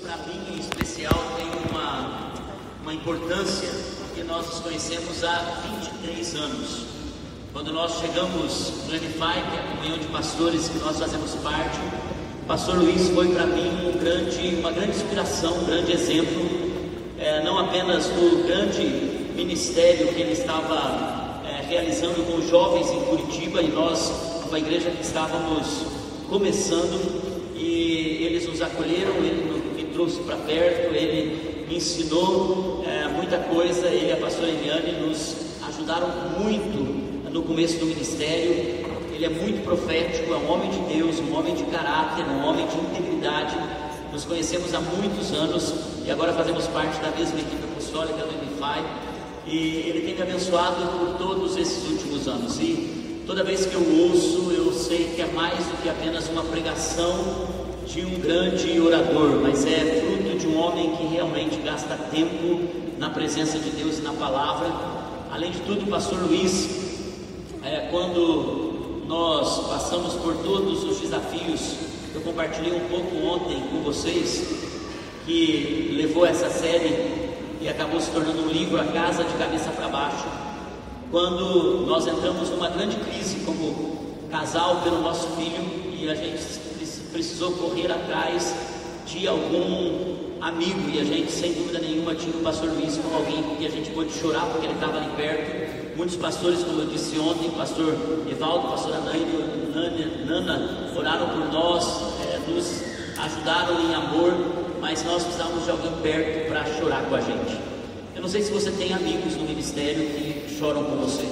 Para mim, em especial, tem uma importância, porque nós nos conhecemos há 23 anos. Quando nós chegamos no NFI, que é a comunhão de pastores que nós fazemos parte, o pastor Luiz foi para mim uma grande inspiração, um grande exemplo, não apenas do grande ministério que ele estava realizando com os jovens em Curitiba, e nós, uma igreja que estávamos começando, e eles nos acolheram, ele me trouxe para perto, ele me ensinou muita coisa, ele e a pastora Eliane nos ajudaram muito no começo do ministério. Ele é muito profético, é um homem de Deus, um homem de caráter, um homem de integridade. Nos conhecemos há muitos anos e agora fazemos parte da mesma equipe apostólica do NFI, e ele tem me abençoado por todos esses últimos anos, e toda vez que eu ouço, eu sei que é mais do que apenas uma pregação de um grande orador, mas é fruto de um homem que realmente gasta tempo na presença de Deus e na palavra. Além de tudo, o pastor Luiz, quando nós passamos por todos os desafios, eu compartilhei um pouco ontem com vocês, que levou essa série e acabou se tornando um livro, A Casa de Cabeça para Baixo. Quando nós entramos numa grande crise como casal pelo nosso filho, e a gente precisou correr atrás de algum amigo, e a gente, sem dúvida nenhuma, tinha o pastor Luiz como alguém que a gente pôde chorar porque ele estava ali perto. Muitos pastores, como eu disse ontem, o pastor Evaldo, a pastora Nana, oraram por nós, nos ajudaram em amor, mas nós precisávamos de alguém perto para chorar com a gente. Eu não sei se você tem amigos no ministério que choram com você.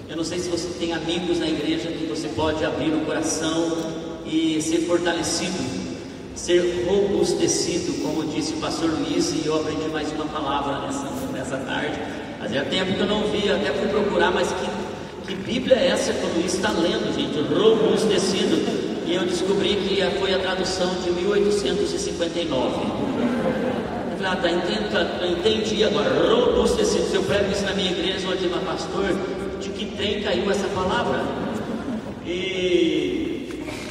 Eu não sei se você tem amigos na igreja que você pode abrir o coração e ser fortalecido, ser robustecido, como disse o pastor Luiz, e eu aprendi mais uma palavra nessa tarde. Fazia tempo que eu não via, até fui procurar, mas que Bíblia é essa que o Luiz está lendo, gente? Robustecido. E eu descobri que foi a tradução de 1859. Eu falei, entendi agora. Robustecido. Se eu prego isso na minha igreja, onde uma pastor, de que trem caiu essa palavra? E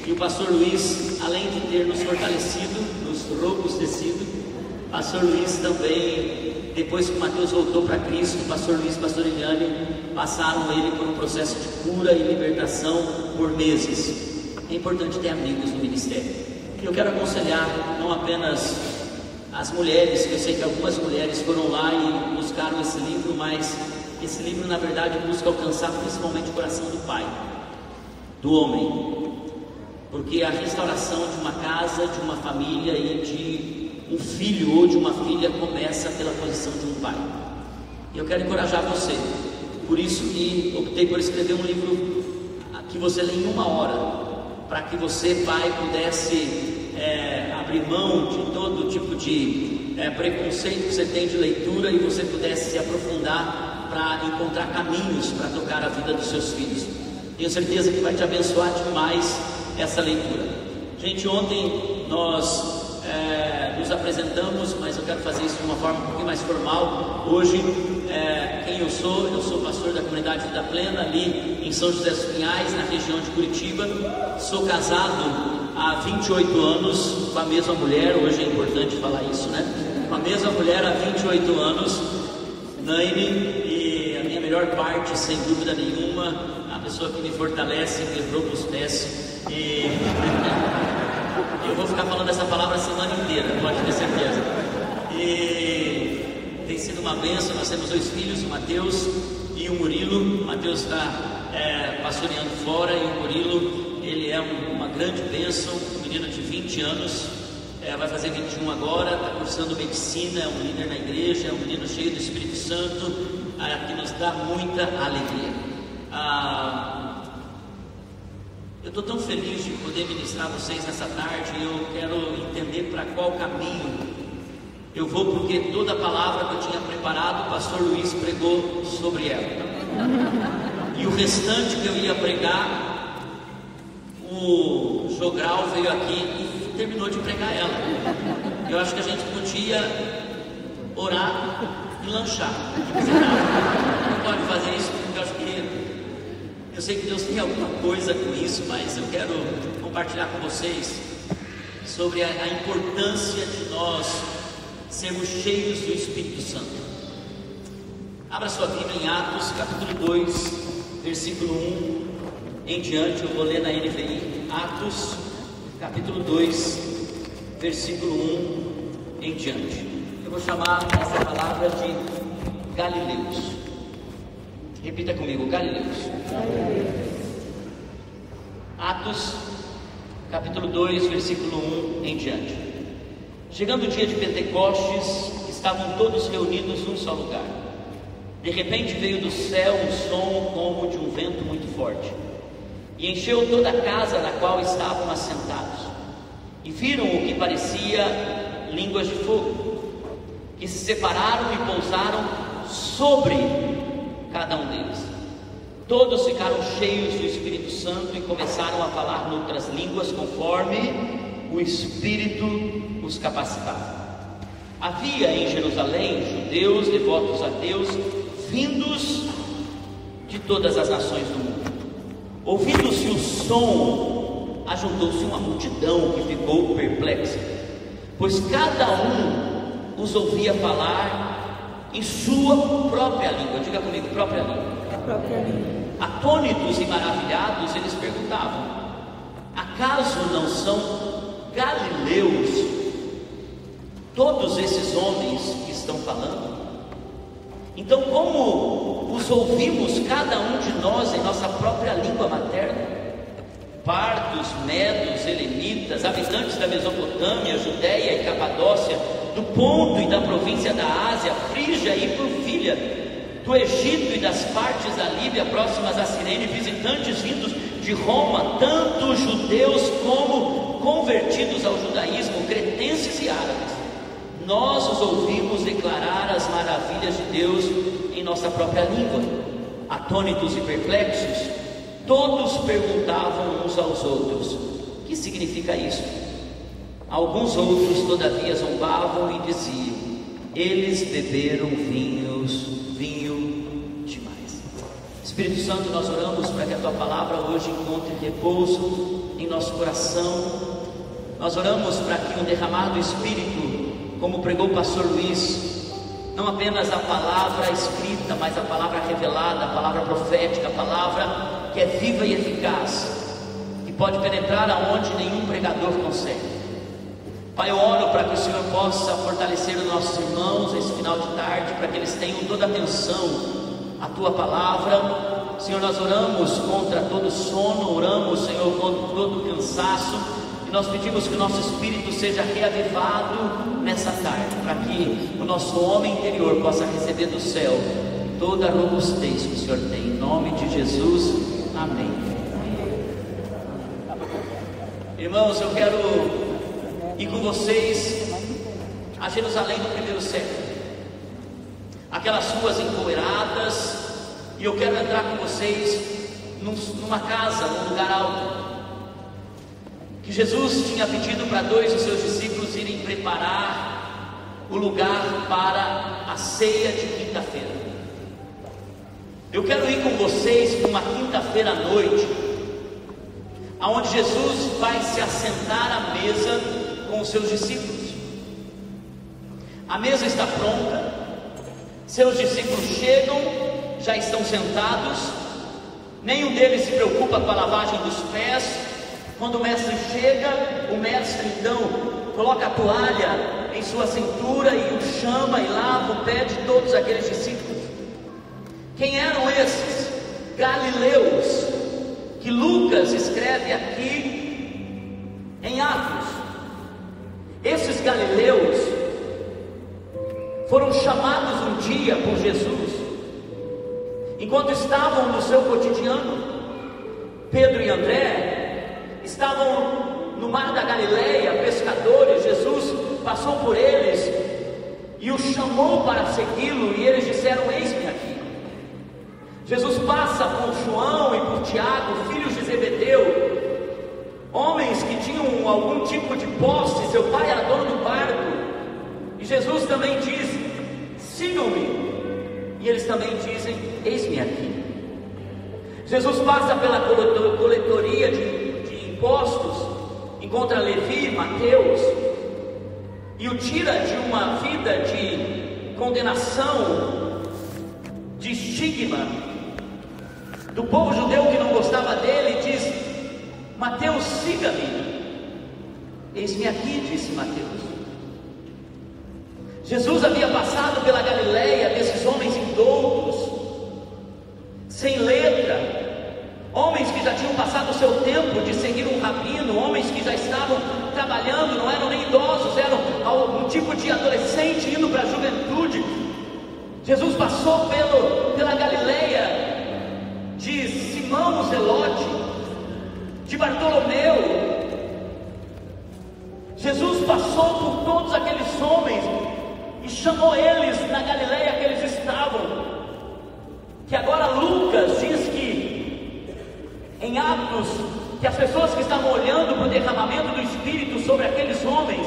o pastor Luiz, além de ter nos fortalecido, nos robustecido, o pastor Luiz também, depois que o Mateus voltou para Cristo, o pastor Luiz e a pastora Eliane passaram ele por um processo de cura e libertação por meses. É importante ter amigos no ministério. Eu quero aconselhar não apenas as mulheres, que eu sei que algumas mulheres foram lá e buscaram esse livro, mas esse livro na verdade busca alcançar principalmente o coração do pai, do homem, porque a restauração de uma casa, de uma família e de um filho ou de uma filha começa pela posição de um pai. E eu quero encorajar você, por isso que optei por escrever um livro que você lê em 1 hora, para que você, pai, pudesse abrir mão de todo tipo de preconceito que você tem de leitura, e você pudesse se aprofundar para encontrar caminhos para tocar a vida dos seus filhos. Tenho certeza que vai te abençoar demais essa leitura. Gente, ontem nós nos apresentamos, mas eu quero fazer isso de uma forma um pouquinho mais formal. Hoje, quem eu sou pastor da comunidade Vida Plena, ali em São José dos Pinhais, na região de Curitiba. Sou casado há 28 anos com a mesma mulher, hoje é importante falar isso, né? Com a mesma mulher há 28 anos, Naine, e a minha melhor parte, sem dúvida nenhuma, a pessoa que me fortalece, me robustece, e eu vou ficar falando essa palavra a semana inteira, pode ter certeza. E tem sido uma bênção. Nós temos 2 filhos, o Mateus e o Murilo. O Mateus está pastoreando fora, e o Murilo, ele é uma grande bênção, um menino de 20 anos, vai fazer 21 agora, está cursando medicina, é um líder na igreja, é um menino cheio do Espírito Santo, que nos dá muita alegria. Eu estou tão feliz de poder ministrar vocês nessa tarde, e eu quero entender para qual caminho eu vou, porque toda a palavra que eu tinha preparado, o pastor Luiz pregou sobre ela. E o restante que eu ia pregar, o Jogral veio aqui e terminou de pregar ela. Eu acho que a gente podia orar e lanchar. Não pode fazer isso, porque eu acho que eu sei que Deus tem alguma coisa com isso, mas eu quero compartilhar com vocês sobre a importância de nós sermos cheios do Espírito Santo. Abra sua Bíblia em Atos, capítulo 2, versículo 1 em diante. Eu vou ler na NVI. Atos, capítulo 2, versículo 1 em diante. Eu vou chamar essa palavra de Galileus. Repita comigo, Galileus. Atos, capítulo 2, versículo 1 em diante. Chegando o dia de Pentecostes, estavam todos reunidos num só lugar. De repente veio do céu um som como de um vento muito forte, e encheu toda a casa na qual estavam assentados. E viram o que parecia línguas de fogo, que se separaram e pousaram sobre cada um deles. Todos ficaram cheios do Espírito Santo e começaram a falar noutras línguas, conforme o Espírito os capacitava. Havia em Jerusalém judeus devotos a Deus, vindos de todas as nações do mundo. Ouvindo-se o som, ajuntou-se uma multidão que ficou perplexa, pois cada um os ouvia falar em sua própria língua. Diga comigo, própria língua. Atônitos e maravilhados, eles perguntavam: acaso não são galileus todos esses homens que estão falando? Então, como os ouvimos cada um de nós em nossa própria língua materna? Partos, medos, elenitas, habitantes da Mesopotâmia, Judéia e Capadócia, do Ponto e da província da Ásia, Frígia e Panfilha, do Egito e das partes da Líbia próximas a Cirene, visitantes vindos de Roma, tanto judeus como convertidos ao judaísmo, cretenses e árabes. Nós os ouvimos declarar as maravilhas de Deus em nossa própria língua. Atônitos e perplexos, todos perguntavam uns aos outros: o que significa isso? Alguns outros todavia zombavam e diziam: eles beberam vinho demais. Espírito Santo, nós oramos para que a Tua palavra hoje encontre repouso em nosso coração. Nós oramos para que o derramar do Espírito, como pregou o pastor Luiz, não apenas a palavra escrita, mas a palavra revelada, a palavra profética, a palavra que é viva e eficaz, que pode penetrar aonde nenhum pregador consegue. Pai, eu oro para que o Senhor possa fortalecer os nossos irmãos nesse final de tarde, para que eles tenham toda a atenção à Tua palavra. Senhor, nós oramos contra todo sono, oramos, Senhor, contra todo cansaço, e nós pedimos que o nosso espírito seja reavivado nessa tarde, para que o nosso homem interior possa receber do céu toda a robustez que o Senhor tem. Em nome de Jesus, amém. Irmãos, eu quero ir com vocês a Jerusalém do primeiro século, aquelas ruas empoeiradas, e eu quero entrar com vocês numa casa, num lugar alto, que Jesus tinha pedido para 2 dos seus discípulos irem preparar o lugar para a ceia de quinta-feira. Eu quero ir com vocês numa quinta-feira à noite, aonde Jesus vai se assentar à mesa com os seus discípulos. A mesa está pronta, seus discípulos chegam, já estão sentados, nenhum deles se preocupa com a lavagem dos pés. Quando o mestre chega, o mestre então coloca a toalha em sua cintura e o chama e lava o pé de todos aqueles discípulos. Quem eram esses? Galileus, que Lucas escreve aqui em Atos. Esses galileus foram chamados um dia por Jesus, enquanto estavam no seu cotidiano. Pedro e André estavam no mar da Galileia, pescadores. Jesus passou por eles e os chamou para segui-lo, e eles disseram: eis-me aqui. Jesus passa por João e por Tiago, filhos de Zebedeu, homens que tinham algum tipo de posse. Seu pai era dono do barco, e Jesus também diz: sigam-me, e eles também dizem: eis-me aqui. Jesus passa pela coletoria de impostos, encontra Levi, Mateus, e o tira de uma vida de condenação, de estigma do povo judeu que não gostava dele, e diz: Mateus, siga-me. Eis-me aqui, disse Mateus. Jesus havia passado pela Galileia desses homens indoutos, sem letra, homens que já tinham passado o seu tempo de seguir um rabino, homens que já estavam trabalhando, não eram nem idosos, eram algum tipo de adolescente indo para a juventude. Jesus passou pela Galileia de Simão o Zelote, de Bartolomeu. Jesus passou por todos aqueles homens e chamou eles na Galileia que eles estavam, que agora Lucas diz que em Atos, que as pessoas que estavam olhando para o derramamento do Espírito sobre aqueles homens,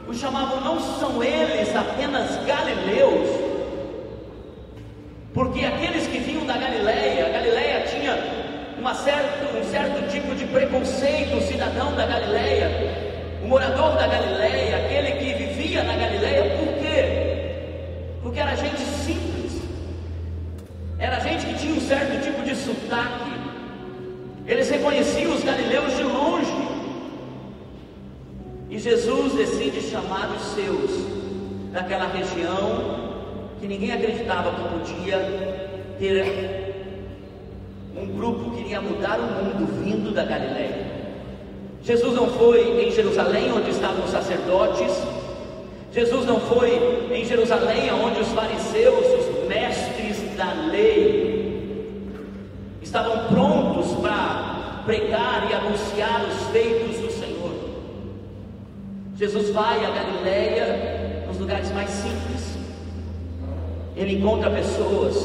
os chamavam, não são eles apenas galileus, porque aqueles que vinham da Galileia, a Galileia tinha um certo tipo de preconceito. O cidadão da Galileia, o morador da Galileia, aquele que vivia na Galileia, por quê? Porque era gente simples, era gente que tinha um certo tipo de sotaque, eles reconheciam os galileus de longe, e Jesus decide chamar os seus daquela região, que ninguém acreditava que podia ter um grupo que iria mudar o mundo vindo da Galileia. Jesus não foi em Jerusalém onde estavam os sacerdotes, Jesus não foi em Jerusalém onde os fariseus, os mestres da lei, estavam prontos para pregar e anunciar os feitos do Senhor. Jesus vai à Galileia nos lugares mais simples, ele encontra pessoas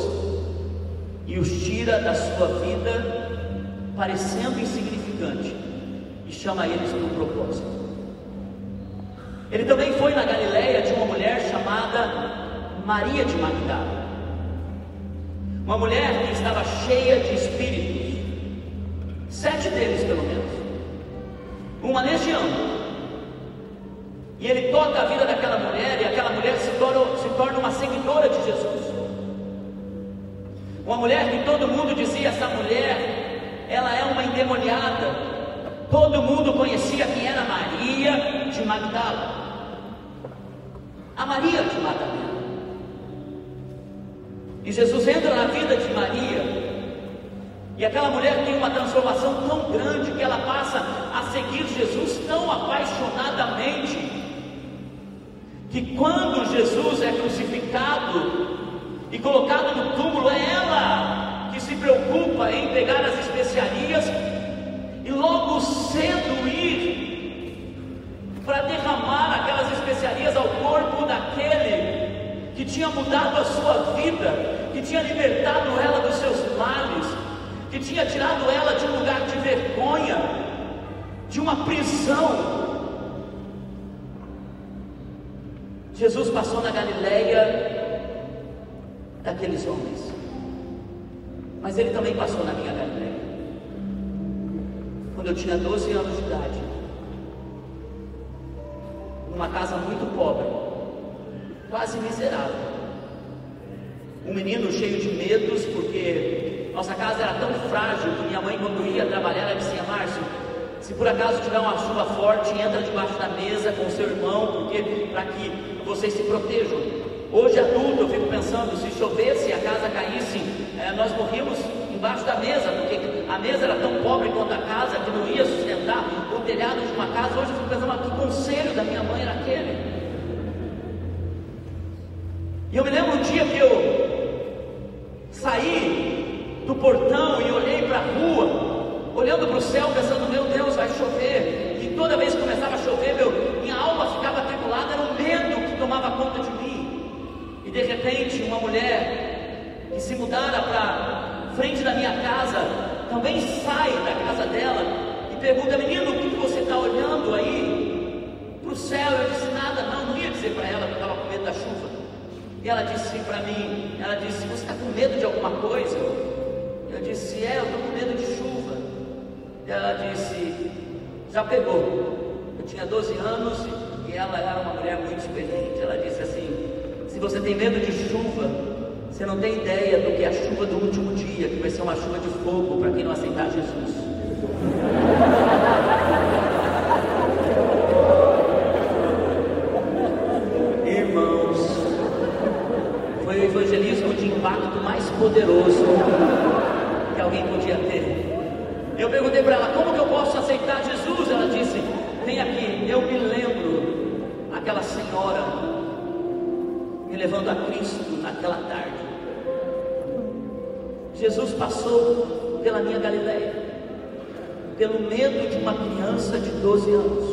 e os tira da sua vida parecendo insignificante, e chama eles para um propósito. Ele também foi na Galileia de uma mulher chamada Maria de Magdala, uma mulher que estava cheia de espíritos, 7 deles pelo menos, uma legião, e ele toca a vida daquela mulher, e aquela mulher se torna uma seguidora de Jesus, uma mulher que todo mundo dizia: essa mulher, ela é uma endemoniada. Todo mundo conhecia quem era Maria de Magdala, a Maria de Magdala. E Jesus entra na vida de Maria, e aquela mulher tem uma transformação tão grande que ela passa a seguir Jesus tão apaixonadamente, que quando Jesus é crucificado e colocado no túmulo, é ela que se preocupa em pegar as especiarias e logo cedo ir para derramar aquelas especiarias ao corpo daquele que tinha mudado a sua vida, que tinha libertado ela dos seus males, que tinha tirado ela de um lugar de vergonha, de uma prisão. Jesus passou na Galileia daqueles homens, mas ele também passou na minha Galileia. Quando eu tinha 12 anos de idade, numa casa muito pobre, quase miserável, um menino cheio de medos, porque nossa casa era tão frágil que minha mãe, quando ia trabalhar, ela dizia: Márcio, se por acaso tiver uma chuva forte, entra debaixo da mesa com seu irmão, porque para que vocês se protejam. Hoje adulto eu fico pensando, se chovesse e a casa caísse, nós morríamos embaixo da mesa, porque a mesa era tão pobre quanto a casa, que não ia sustentar o telhado de uma casa. Hoje eu fico pensando, mas que conselho da minha mãe era aquele? E eu me lembro um dia que eu saí do portão e olhei para a rua, olhando para o céu, pensando: meu Deus, vai chover. E toda vez que começava a chover, minha alma ficava atribulada, era o medo que tomava conta de mim. E de repente, uma mulher que se mudara para frente da minha casa, também sai da casa dela e pergunta: menino, o que você está olhando aí para o céu? Eu disse: nada, não ia dizer para ela que eu estava com medo da chuva. E ela disse para mim, você está com medo de alguma coisa? Eu disse: eu estou com medo de chuva. E ela disse: já pegou. Eu tinha 12 anos e ela era uma mulher muito experiente. Ela disse assim: se você tem medo de chuva, você não tem ideia do que é a chuva do último dia, que vai ser uma chuva de fogo para quem não aceitar Jesus. Irmãos, foi o evangelismo de impacto mais poderoso que alguém podia ter. Eu perguntei para ela: como que eu posso aceitar Jesus? Ela disse: vem aqui. Eu me lembro aquela senhora me levando a Cristo naquela tarde. Jesus passou pela minha Galileia, pelo medo de uma criança de 12 anos,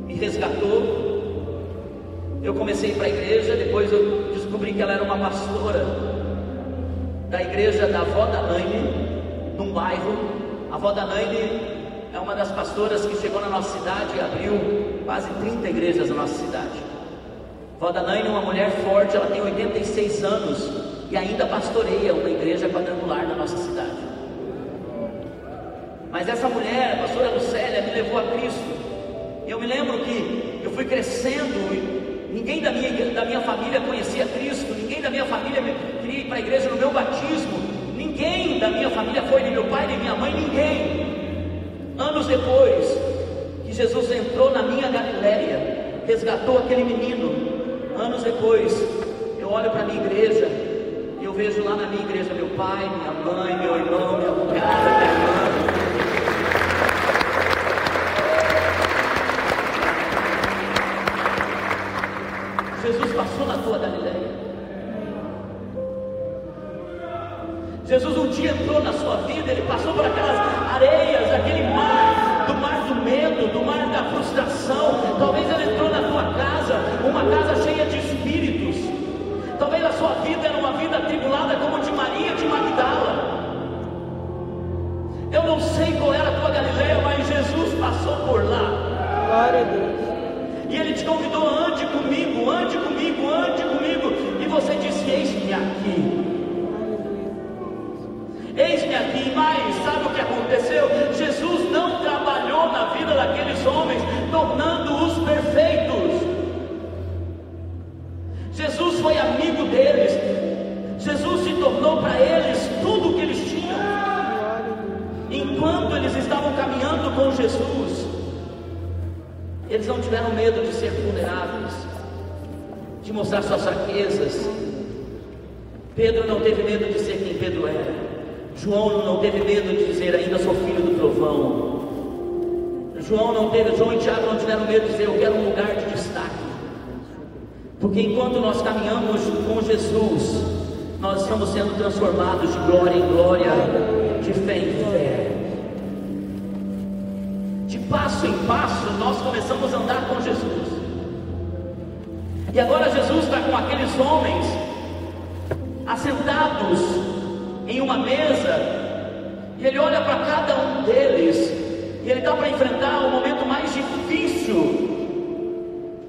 me resgatou. Eu comecei a ir para a igreja, depois eu descobri que ela era uma pastora da igreja da avó da Naine, num bairro. A avó da Naine é uma das pastoras que chegou na nossa cidade e abriu quase 30 igrejas na nossa cidade. A avó da Naine é uma mulher forte, ela tem 86 anos e ainda pastoreia uma igreja quadrangular na nossa cidade. Mas essa mulher, a pastora Lucélia, me levou a Cristo. Eu me lembro que eu fui crescendo e ninguém da minha família conhecia Cristo, ninguém da minha família queria ir para a igreja no meu batismo, ninguém da minha família foi, nem meu pai, nem minha mãe, ninguém. Anos depois que Jesus entrou na minha Galileia, resgatou aquele menino, anos depois, eu olho para a minha igreja e eu vejo lá na minha igreja meu pai, minha mãe, meu irmão, minha cunhada, minha irmã. Jesus passou na tua Galileia. Jesus um dia entrou na sua vida, Ele passou por aquelas areias, aquele mar do medo, do mar da frustração. Talvez Ele entrou na tua casa, uma casa cheia de espíritos. Talvez a sua vida era uma vida atribulada como de Maria de Magdala. Eu não sei qual era a tua Galileia, mas Jesus passou por lá. Glória a Deus. E Ele te convidou: ande comigo, ande comigo, ande comigo. E você disse: eis-me aqui. Eis-me aqui. Mas sabe o que aconteceu? Jesus não trabalhou na vida daqueles homens, tornando-os perfeitos. Jesus foi amigo deles. Jesus se tornou para eles tudo o que eles tinham. Enquanto eles estavam caminhando com Jesus, eles não tiveram medo de ser vulneráveis, de mostrar suas fraquezas. Pedro não teve medo de ser quem Pedro era. João não teve medo de dizer: ainda sou filho do trovão. João e Tiago não tiveram medo de dizer: eu quero um lugar de destaque. Porque enquanto nós caminhamos com Jesus, nós estamos sendo transformados de glória em glória, de fé em fé. De passo em passo, nós começamos a andar com Jesus. E agora Jesus está com aqueles homens assentados em uma mesa, e Ele olha para cada um deles, e Ele está para enfrentar o momento mais difícil,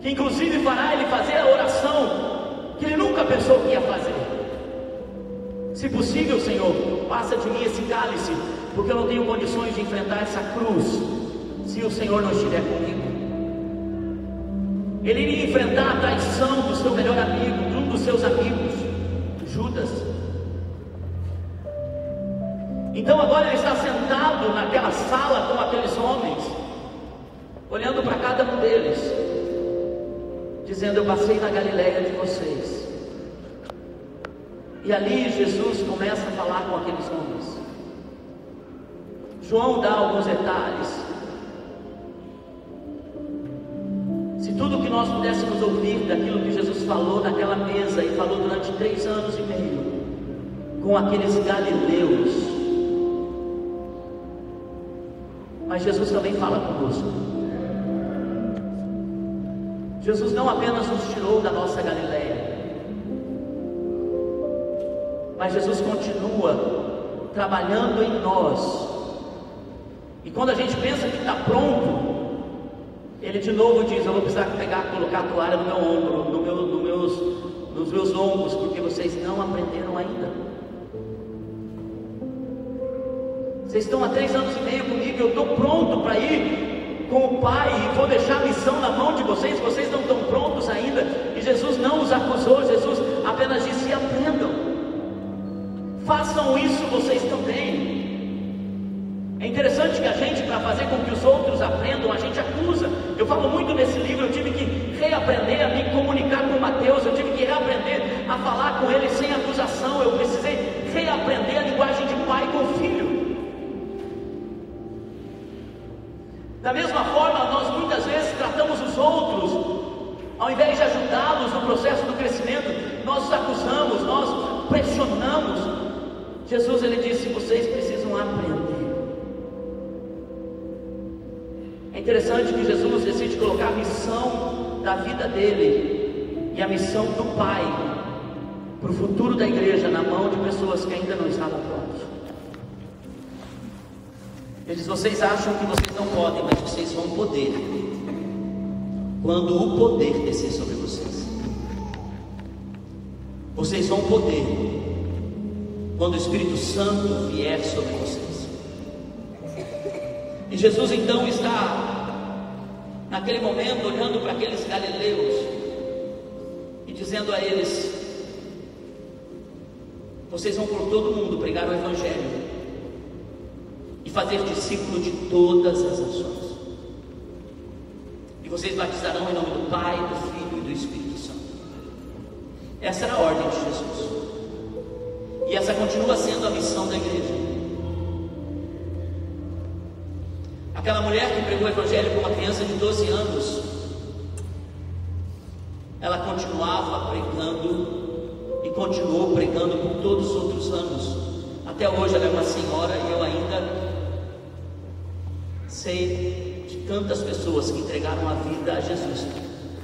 que inclusive fará Ele fazer a oração que Ele nunca pensou que ia fazer. Se possível, Senhor, passa de mim esse cálice, porque eu não tenho condições de enfrentar essa cruz se o Senhor não estiver comigo. Ele iria enfrentar a traição do seu melhor amigo, de um dos seus amigos, Judas. Então agora ele está sentado naquela sala com aqueles homens, olhando para cada um deles, dizendo: eu passei na Galileia de vocês. E ali Jesus começa a falar com aqueles homens. João dá alguns detalhes. Se tudo que nós pudéssemos ouvir daquilo que Jesus falou naquela mesa, e falou durante 3 anos e meio com aqueles galileus. Mas Jesus também fala conosco. Jesus não apenas nos tirou da nossa Galileia, mas Jesus continua trabalhando em nós. E quando a gente pensa que está pronto, Ele de novo diz: eu vou precisar colocar a toalha no meu ombro, nos meus ombros, porque vocês não aprenderam ainda. Vocês estão há 3 anos e meio comigo, eu estou pronto para ir com o Pai e vou deixar a missão na mão de vocês, vocês não estão prontos ainda. E Jesus não os acusou, Jesus apenas disse: aprendam, façam isso vocês também. É interessante que a gente, para fazer com que os outros aprendam, a gente acusa. Eu falo muito nesse livro, eu tive que reaprender a me comunicar com Mateus, eu tive que reaprender a falar com ele sem acusação, eu precisei reaprender a linguagem de pai com filho. Da mesma forma, nós muitas vezes tratamos os outros, ao invés de ajudá-los no processo do crescimento, nós os acusamos, nós pressionamos. Jesus, ele disse: vocês precisam aprender. É interessante que Jesus decide colocar a missão da vida dele e a missão do Pai para o futuro da igreja na mão de pessoas que ainda não estavam prontas. Ele diz: vocês acham que vocês não podem, mas vocês vão poder quando o poder descer sobre vocês. Vocês vão poder quando o Espírito Santo vier sobre vocês. E Jesus então está naquele momento olhando para aqueles galileus e dizendo a eles: vocês vão por todo mundo pregar o Evangelho e fazer discípulo de todas as nações, e vocês batizarão em nome do Pai, do Filho e do Espírito Santo. Essa era a ordem de Jesus, e essa continua sendo a missão da igreja. Aquela mulher que pregou o Evangelho com uma criança de 12 anos, ela continuava pregando e continuou pregando por todos os outros anos. Até hoje ela é uma senhora e eu ainda sei de tantas pessoas que entregaram a vida a Jesus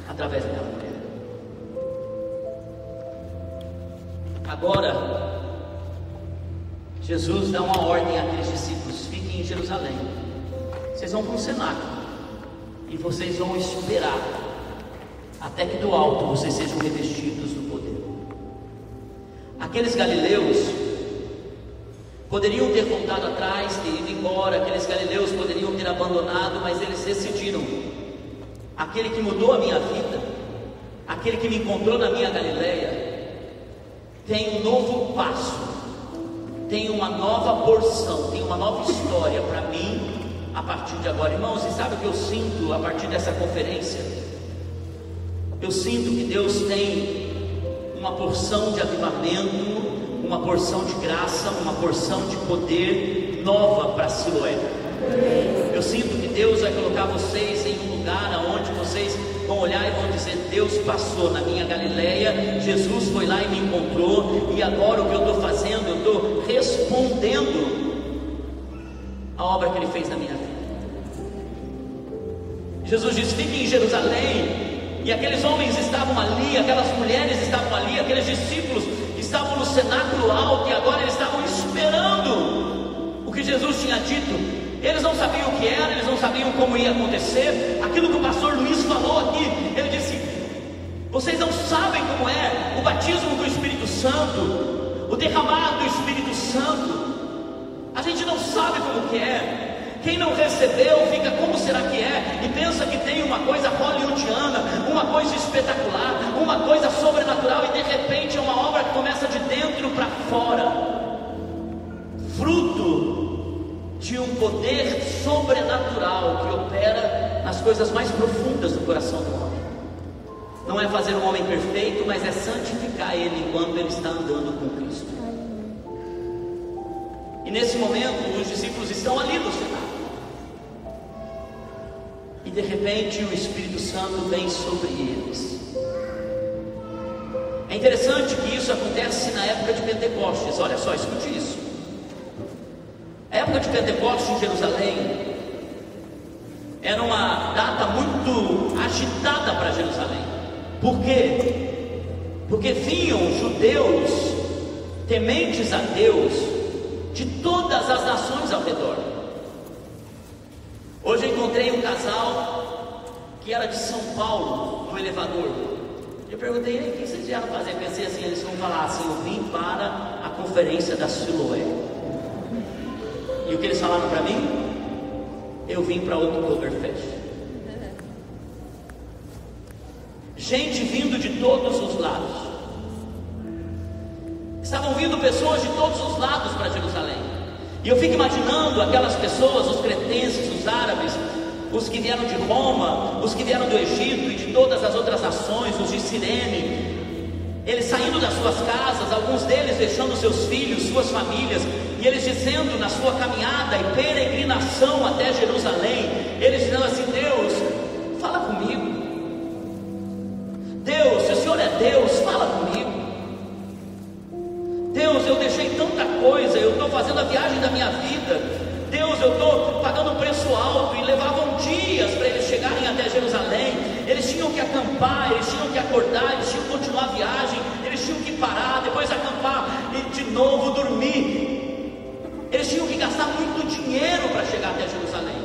através daquela mulher. Agora, Jesus dá uma ordem àqueles discípulos: fiquem em Jerusalém. Vocês vão para um cenáculo e vocês vão esperar até que do alto vocês sejam revestidos do poder. Aqueles galileus poderiam ter voltado atrás, ter ido embora, aqueles galileus poderiam ter abandonado, mas eles decidiram: aquele que mudou a minha vida, aquele que me encontrou na minha Galileia, tem um novo passo, tem uma nova porção, tem uma nova história para mim a partir de agora. Irmãos, e sabe o que eu sinto a partir dessa conferência? Eu sinto que Deus tem uma porção de avivamento, uma porção de graça, uma porção de poder nova para Siloé. Eu sinto que Deus vai colocar vocês em um lugar onde vocês vão olhar e vão dizer: Deus passou na minha Galileia, Jesus foi lá e me encontrou, e agora o que eu estou fazendo? Eu estou respondendo a obra que Ele fez na minha vida. Jesus disse: fiquem em Jerusalém. E aqueles homens estavam ali, aquelas mulheres estavam ali, aqueles discípulos estavam no cenáculo alto, e agora eles estavam esperando o que Jesus tinha dito. Eles não sabiam o que era, eles não sabiam como ia acontecer. Aquilo que o pastor Luiz falou aqui, ele disse: vocês não sabem como é o batismo do Espírito Santo, o derramar do Espírito Santo. A gente não sabe como que é. Quem não recebeu fica: como será que é? E pensa que tem uma coisa hollywoodiana, uma coisa espetacular, uma coisa sobrenatural, e de repente é uma obra que começa de dentro para fora, fruto de um poder sobrenatural que opera nas coisas mais profundas do coração do homem. Não é fazer um homem perfeito, mas é santificar ele enquanto ele está andando com Cristo. E nesse momento os discípulos estão ali no cenáculo, e de repente o Espírito Santo vem sobre eles. É interessante que isso acontece na época de Pentecostes. Olha só, escute isso. A época de Pentecostes em Jerusalém era uma data muito agitada para Jerusalém. Por quê? Porque vinham judeus tementes a Deus de todas as nações ao redor. Hoje eu encontrei um casal que era de São Paulo no elevador. Eu perguntei: o que vocês vieram fazer? Pensei assim, eles vão falar assim: eu vim para a conferência da Siloé. E o que eles falaram para mim? Eu vim para Oktoberfest. Gente vindo de todos os lados. Estavam vindo pessoas de todos os lados para Jerusalém. E eu fico imaginando aquelas pessoas, os cretenses, os árabes, os que vieram de Roma, os que vieram do Egito e de todas as outras nações, os de Cirene, eles saindo das suas casas, alguns deles deixando seus filhos, suas famílias, e eles dizendo na sua caminhada e peregrinação até Jerusalém, eles dizendo assim: Deus, fala comigo. Deus, se o Senhor é Deus, fala comigo. Deus, eu deixei tanta coisa, eu estou fazendo a viagem da minha vida. Deus, eu estou pagando um preço alto. E levavam dias para eles chegarem até Jerusalém. Eles tinham que acampar, eles tinham que acordar, eles tinham que continuar a viagem, eles tinham que parar, depois acampar e de novo dormir. Eles tinham que gastar muito dinheiro para chegar até Jerusalém.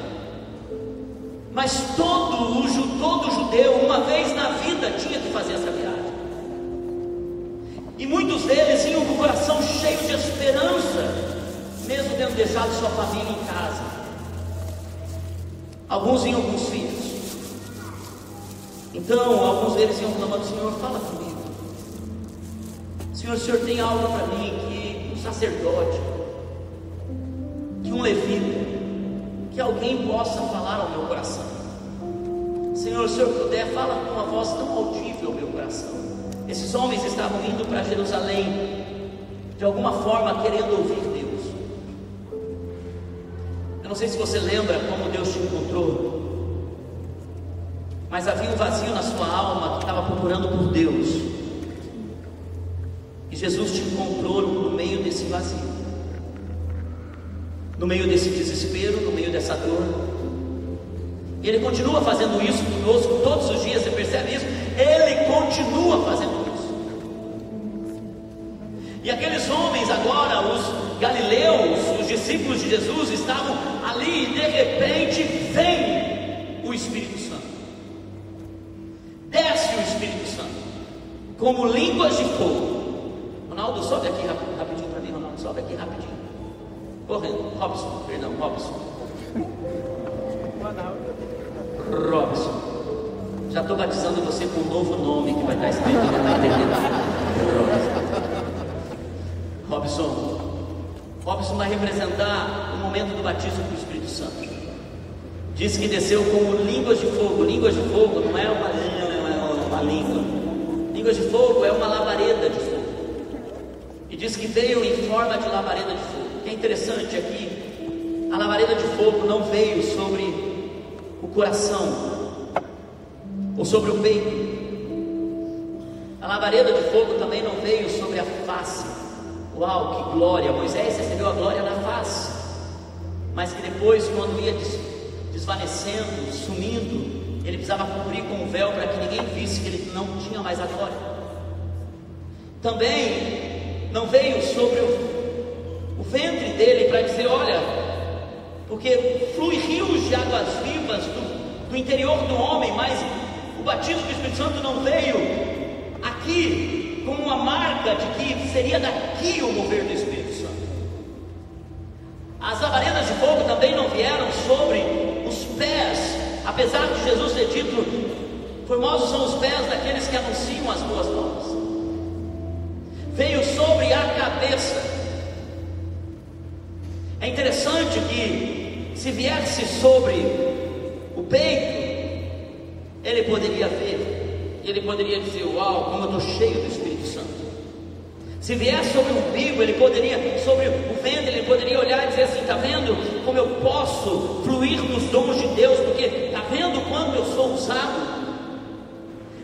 Mas todo judeu, uma vez na vida, tinha que fazer essa viagem. E muitos deles iam com o coração cheio de esperança, mesmo tendo deixado sua família em casa. Alguns iam com os filhos. Então, alguns deles iam clamando: Senhor, fala comigo. Senhor, o Senhor tem algo para mim, que um sacerdote, que um levita, que alguém possa falar ao meu coração. Senhor, se o Senhor puder, fala com uma voz tão audível ao meu coração. Esses homens estavam indo para Jerusalém, de alguma forma querendo ouvir Deus. Eu não sei se você lembra como Deus te encontrou, mas havia um vazio na sua alma que estava procurando por Deus. E Jesus te encontrou no meio desse vazio, no meio desse desespero, no meio dessa dor. E Ele continua fazendo isso conosco todos os dias. Você percebe isso? Ele continua fazendo isso. E aqueles homens agora, os galileus, os discípulos de Jesus, estavam ali e de repente vem o Espírito Santo. Desce o Espírito Santo como línguas de fogo. Ronaldo, sobe aqui rapidinho para mim. Ronaldo, sobe aqui rapidinho. Correndo. Robson. Já estou batizando você com um novo nome que vai estar escrito na eternidade. Robson vai representar o momento do batismo do Espírito Santo. Diz que desceu como línguas de fogo. Línguas de fogo não é uma língua. Línguas de fogo é uma labareda de fogo. E diz que veio em forma de labareda de fogo. O que é interessante aqui, a labareda de fogo não veio sobre o coração ou sobre o peito. A labareda de fogo também não veio sobre a face. Uau, que glória! Moisés recebeu a glória na face, mas que depois, quando ia desvanecendo, sumindo, ele precisava cobrir com um véu para que ninguém visse que ele não tinha mais a glória. Também não veio sobre o ventre dele para dizer: olha, porque flui rios de águas vivas do interior do homem, mas o batismo do Espírito Santo não veio aqui como uma marca de que seria daqui o mover do Espírito Santo. As labaredas de fogo também não vieram sobre os pés, apesar de Jesus ter dito: formosos são os pés daqueles que anunciam as boas novas. Veio sobre a cabeça. É interessante que, se viesse sobre o peito, ele poderia ver, ele poderia dizer: uau, como eu estou cheio do Espírito Santo. Se viesse sobre o umbigo, ele poderia, sobre o ventre, ele poderia olhar e dizer assim: está vendo como eu posso fluir nos dons de Deus, porque está vendo quanto eu sou usado.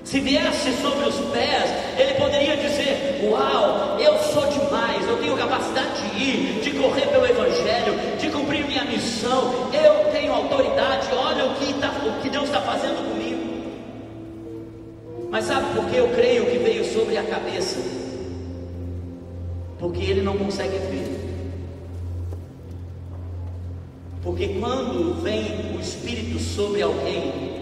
Se viesse sobre os pés, ele poderia dizer: uau, eu sou demais, eu tenho capacidade de ir, de correr pelo Evangelho, de cumprir minha missão, eu tenho autoridade, olha o que Deus está fazendo comigo. Mas sabe por que eu creio que veio sobre a cabeça? Porque ele não consegue ver. Porque quando vem o Espírito sobre alguém,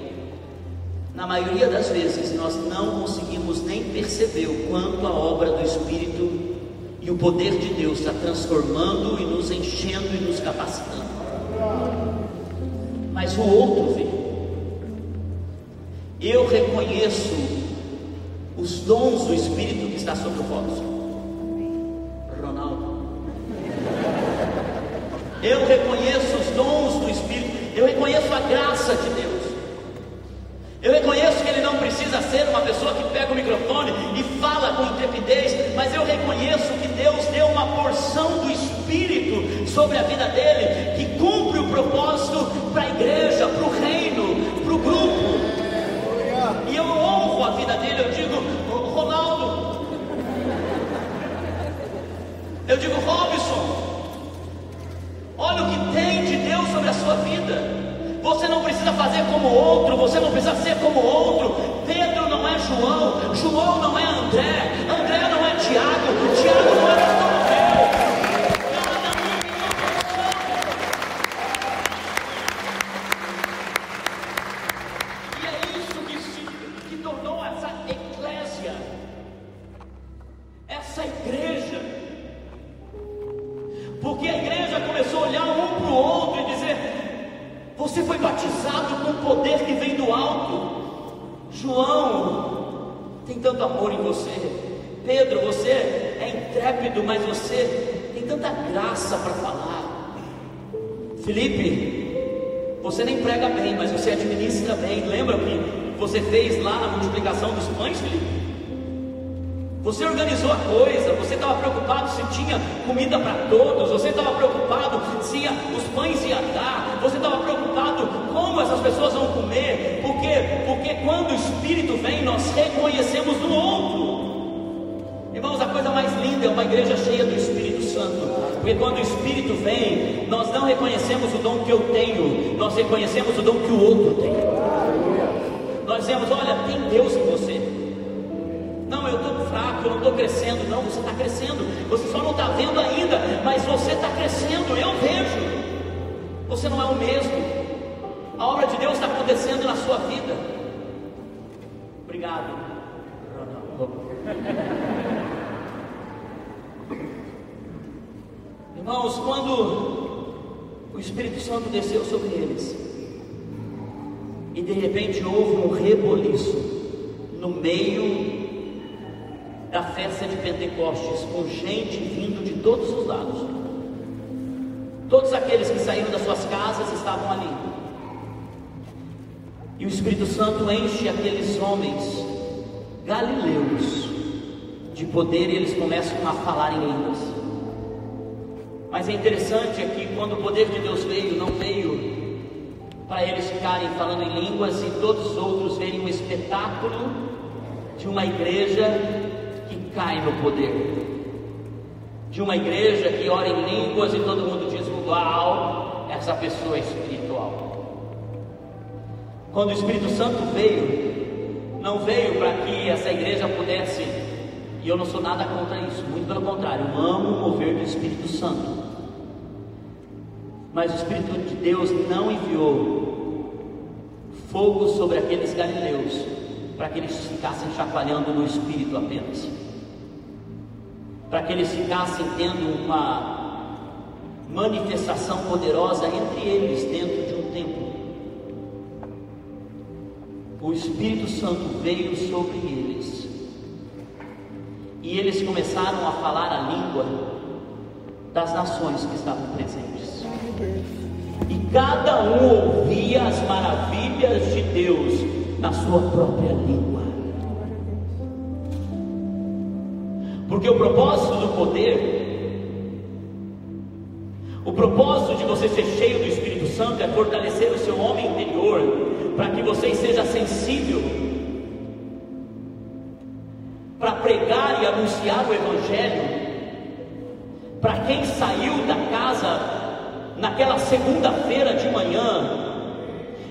na maioria das vezes nós não conseguimos nem perceber o quanto a obra do Espírito E o poder de Deus está transformando e nos enchendo e nos capacitando. Mas o outro veio. Eu reconheço os dons do Espírito que está sobre o Robson. Ronaldo. Eu reconheço os dons do Espírito. Eu reconheço a graça de Deus. Eu reconheço que ele não precisa ser uma pessoa que pega o microfone e fala com intrepidez, mas eu reconheço que Deus deu uma porção do Espírito sobre a vida dele, que cumpre o propósito para a igreja, para o reino, para o grupo. E eu honro a vida dele. Eu digo, Ronaldo, eu digo, Robson, olha o que tem de Deus sobre a sua vida. Você não precisa fazer como outro, você não precisa ser como outro. Pedro não é João, João não é André, André não é Tiago, Tiago não é Bartolomeu. Cada um tem uma função. E é isso que tornou essa eclésia, essa igreja. Porque a igreja começou a olhar um para o outro e dizer: você foi batizado com o poder que vem do alto. João, tem tanto amor em você. Pedro, você é intrépido, mas você tem tanta graça para falar. Felipe, você nem prega bem, mas você administra bem. Lembra o que você fez lá na multiplicação dos pães, Felipe? Você organizou a coisa, você estava preocupado se tinha comida para todos, você estava preocupado se os pães iam dar, você estava preocupado como essas pessoas vão comer, porque quando o Espírito vem, nós reconhecemos o outro. Irmãos, a coisa mais linda é uma igreja cheia do Espírito Santo, porque quando o Espírito vem, nós não reconhecemos o dom que eu tenho, nós reconhecemos o dom que o outro tem. Nós dizemos: olha, tem Deus em você. Não, eu estou fraco, eu não estou crescendo. Não, você está crescendo, você só não está vendo ainda, mas você está crescendo, eu vejo. Você não é o mesmo. A obra de Deus está acontecendo na sua vida. Obrigado. Irmãos, quando o Espírito Santo desceu sobre eles, e de repente houve um reboliço no meio da festa de Pentecostes, com gente vindo de todos os lados. Todos aqueles que saíram das suas casas estavam ali. E o Espírito Santo enche aqueles homens galileus de poder, e eles começam a falar em línguas. Mas é interessante aqui, quando o poder de Deus veio, não veio para eles ficarem falando em línguas e todos os outros verem um espetáculo de uma igreja que cai no poder, de uma igreja que ora em línguas e todo mundo diz: uau, essa pessoa é espiritual. Quando o Espírito Santo veio, não veio para que essa igreja pudesse, e eu não sou nada contra isso, muito pelo contrário, eu amo o mover do Espírito Santo, mas o Espírito de Deus não enviou fogo sobre aqueles galileus para que eles ficassem chacoalhando no Espírito apenas, para que eles ficassem tendo uma manifestação poderosa entre eles dentro de um templo. O Espírito Santo veio sobre eles, e eles começaram a falar a língua das nações que estavam presentes, e cada um ouvia as maravilhas de Deus na sua própria língua. Porque o propósito do poder, o propósito de você ser cheio do Espírito Santo é fortalecer o seu homem interior, para que você seja sensível para pregar e anunciar o Evangelho para quem saiu da casa naquela segunda-feira de manhã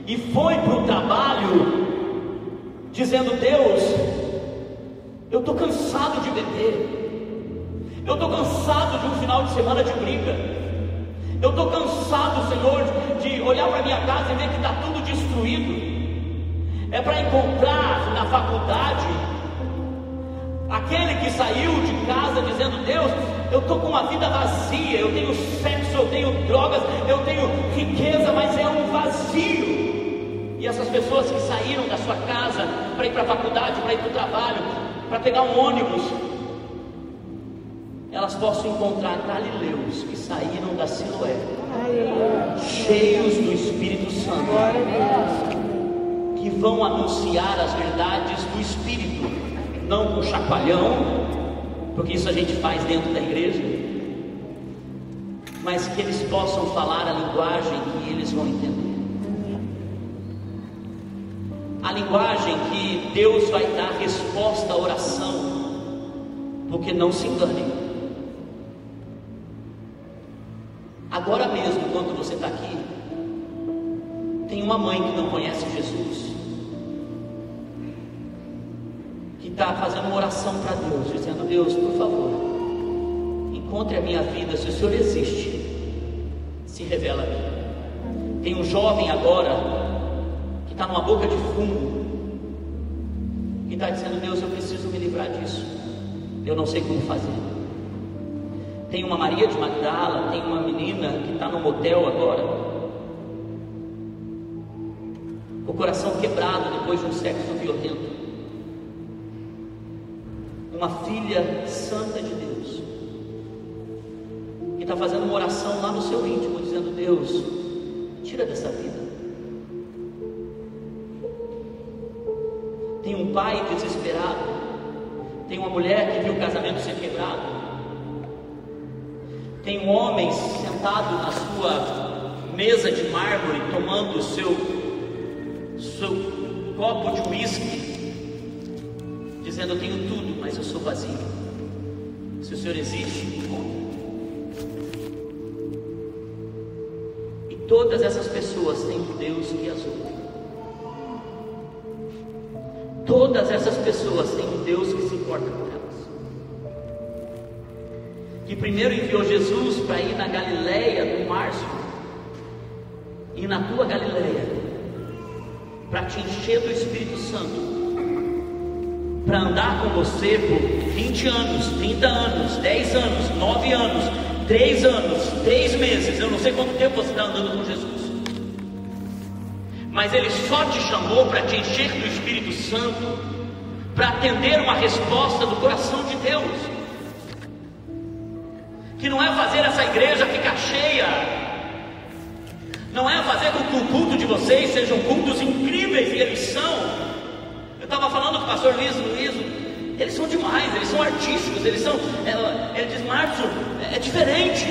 e foi para o trabalho dizendo: Deus, eu estou cansado de beber, eu estou cansado de um final de semana de briga, eu estou cansado, Senhor, de olhar para minha casa e ver que está tudo destruído. É para encontrar na faculdade Aquele que saiu de casa dizendo: Deus, eu estou com uma vida vazia, eu tenho sexo, eu tenho drogas, eu tenho riqueza, mas é um vazio. E essas pessoas que saíram da sua casa para ir para a faculdade, para ir para o trabalho, para pegar um ônibus, elas possam encontrar galileus que saíram da Siloé, cheios do Espírito Santo, que vão anunciar as verdades do Espírito, não com chacoalhão, porque isso a gente faz dentro da igreja, mas que eles possam falar a linguagem que eles vão entender, a linguagem que Deus vai dar resposta à oração. Porque não se engane, agora mesmo, enquanto você está aqui, tem uma mãe que não conhece Jesus, que está fazendo uma oração para Deus, dizendo: Deus, por favor, encontre a minha vida. Se o Senhor existe, se revela a mim. Tem um jovem agora que está numa boca de fumo, que está dizendo: Deus, eu preciso me livrar disso, eu não sei como fazer. Tem uma Maria de Magdala, tem uma menina que está no motel agora, o coração quebrado depois de um sexo violento. Uma filha santa de Deus, que está fazendo uma oração lá no seu íntimo, dizendo: Deus, tira dessa vida. Tem um pai desesperado, tem uma mulher que viu o casamento ser quebrado, tem um homem sentado na sua mesa de mármore, tomando o seu copo de uísque, dizendo: eu tenho tudo, mas eu sou vazio. Se o Senhor existe, me encontre. E todas essas pessoas têm um Deus que as ouve. Todas essas pessoas têm um Deus que se importa com elas, que primeiro enviou Jesus para ir na Galileia, no Márcio, e na tua Galileia, para te encher do Espírito Santo, para andar com você por 20 anos, 30 anos, 10 anos, 9 anos, 3 anos, 3 meses, eu não sei quanto tempo você está andando com Jesus, mas Ele só te chamou para te encher do Espírito Santo, para atender uma resposta do coração de Deus, que não é fazer essa igreja ficar cheia, não é fazer com que o culto de vocês sejam cultos incríveis, e eles são. Eu estava falando com o pastor Luiz, eles são demais, eles são artísticos, eles são, ele diz: Márcio, é diferente,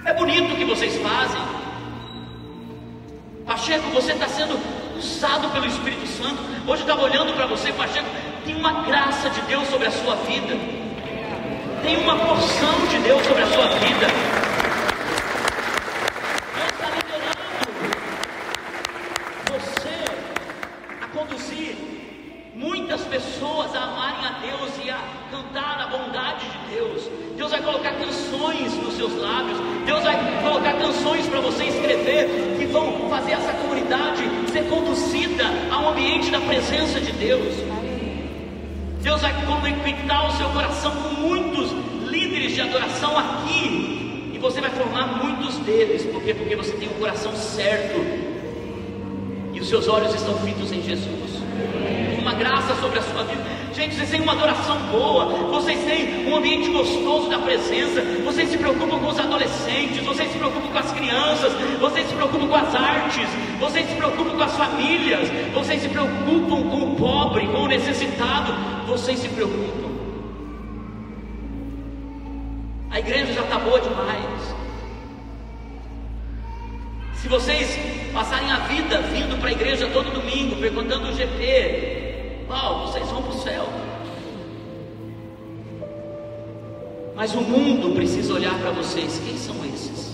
é bonito o que vocês fazem. Pacheco, você está sendo usado pelo Espírito Santo. Hoje eu estava olhando para você, Pacheco, tem uma graça de Deus sobre a sua vida, tem uma porção de Deus sobre a sua vida. Deus está liderando você a conduzir muitas pessoas a amarem a Deus e a cantar a bondade de Deus. Deus vai colocar canções nos seus lábios, Deus vai colocar canções para você escrever, que vão fazer essa comunidade ser conduzida a um ambiente da presença de Deus. Deus vai conectar o seu coração com muitos líderes de adoração aqui, e você vai formar muitos deles. Por quê? Porque você tem o coração certo e os seus olhos estão fitos em Jesus. Tem uma graça sobre a sua vida. Gente, vocês têm uma adoração boa, vocês têm um ambiente gostoso da presença, vocês se preocupam com os adolescentes, vocês se preocupam com as crianças, vocês se preocupam com as artes, vocês se preocupam com as famílias, vocês se preocupam com o pobre, com o necessitado, vocês se preocupam. A igreja já está boa demais. Se vocês passarem a vida vindo para a igreja todo domingo, perguntando o GP, vocês vão para o céu. Mas o mundo precisa olhar para vocês. Quem são esses?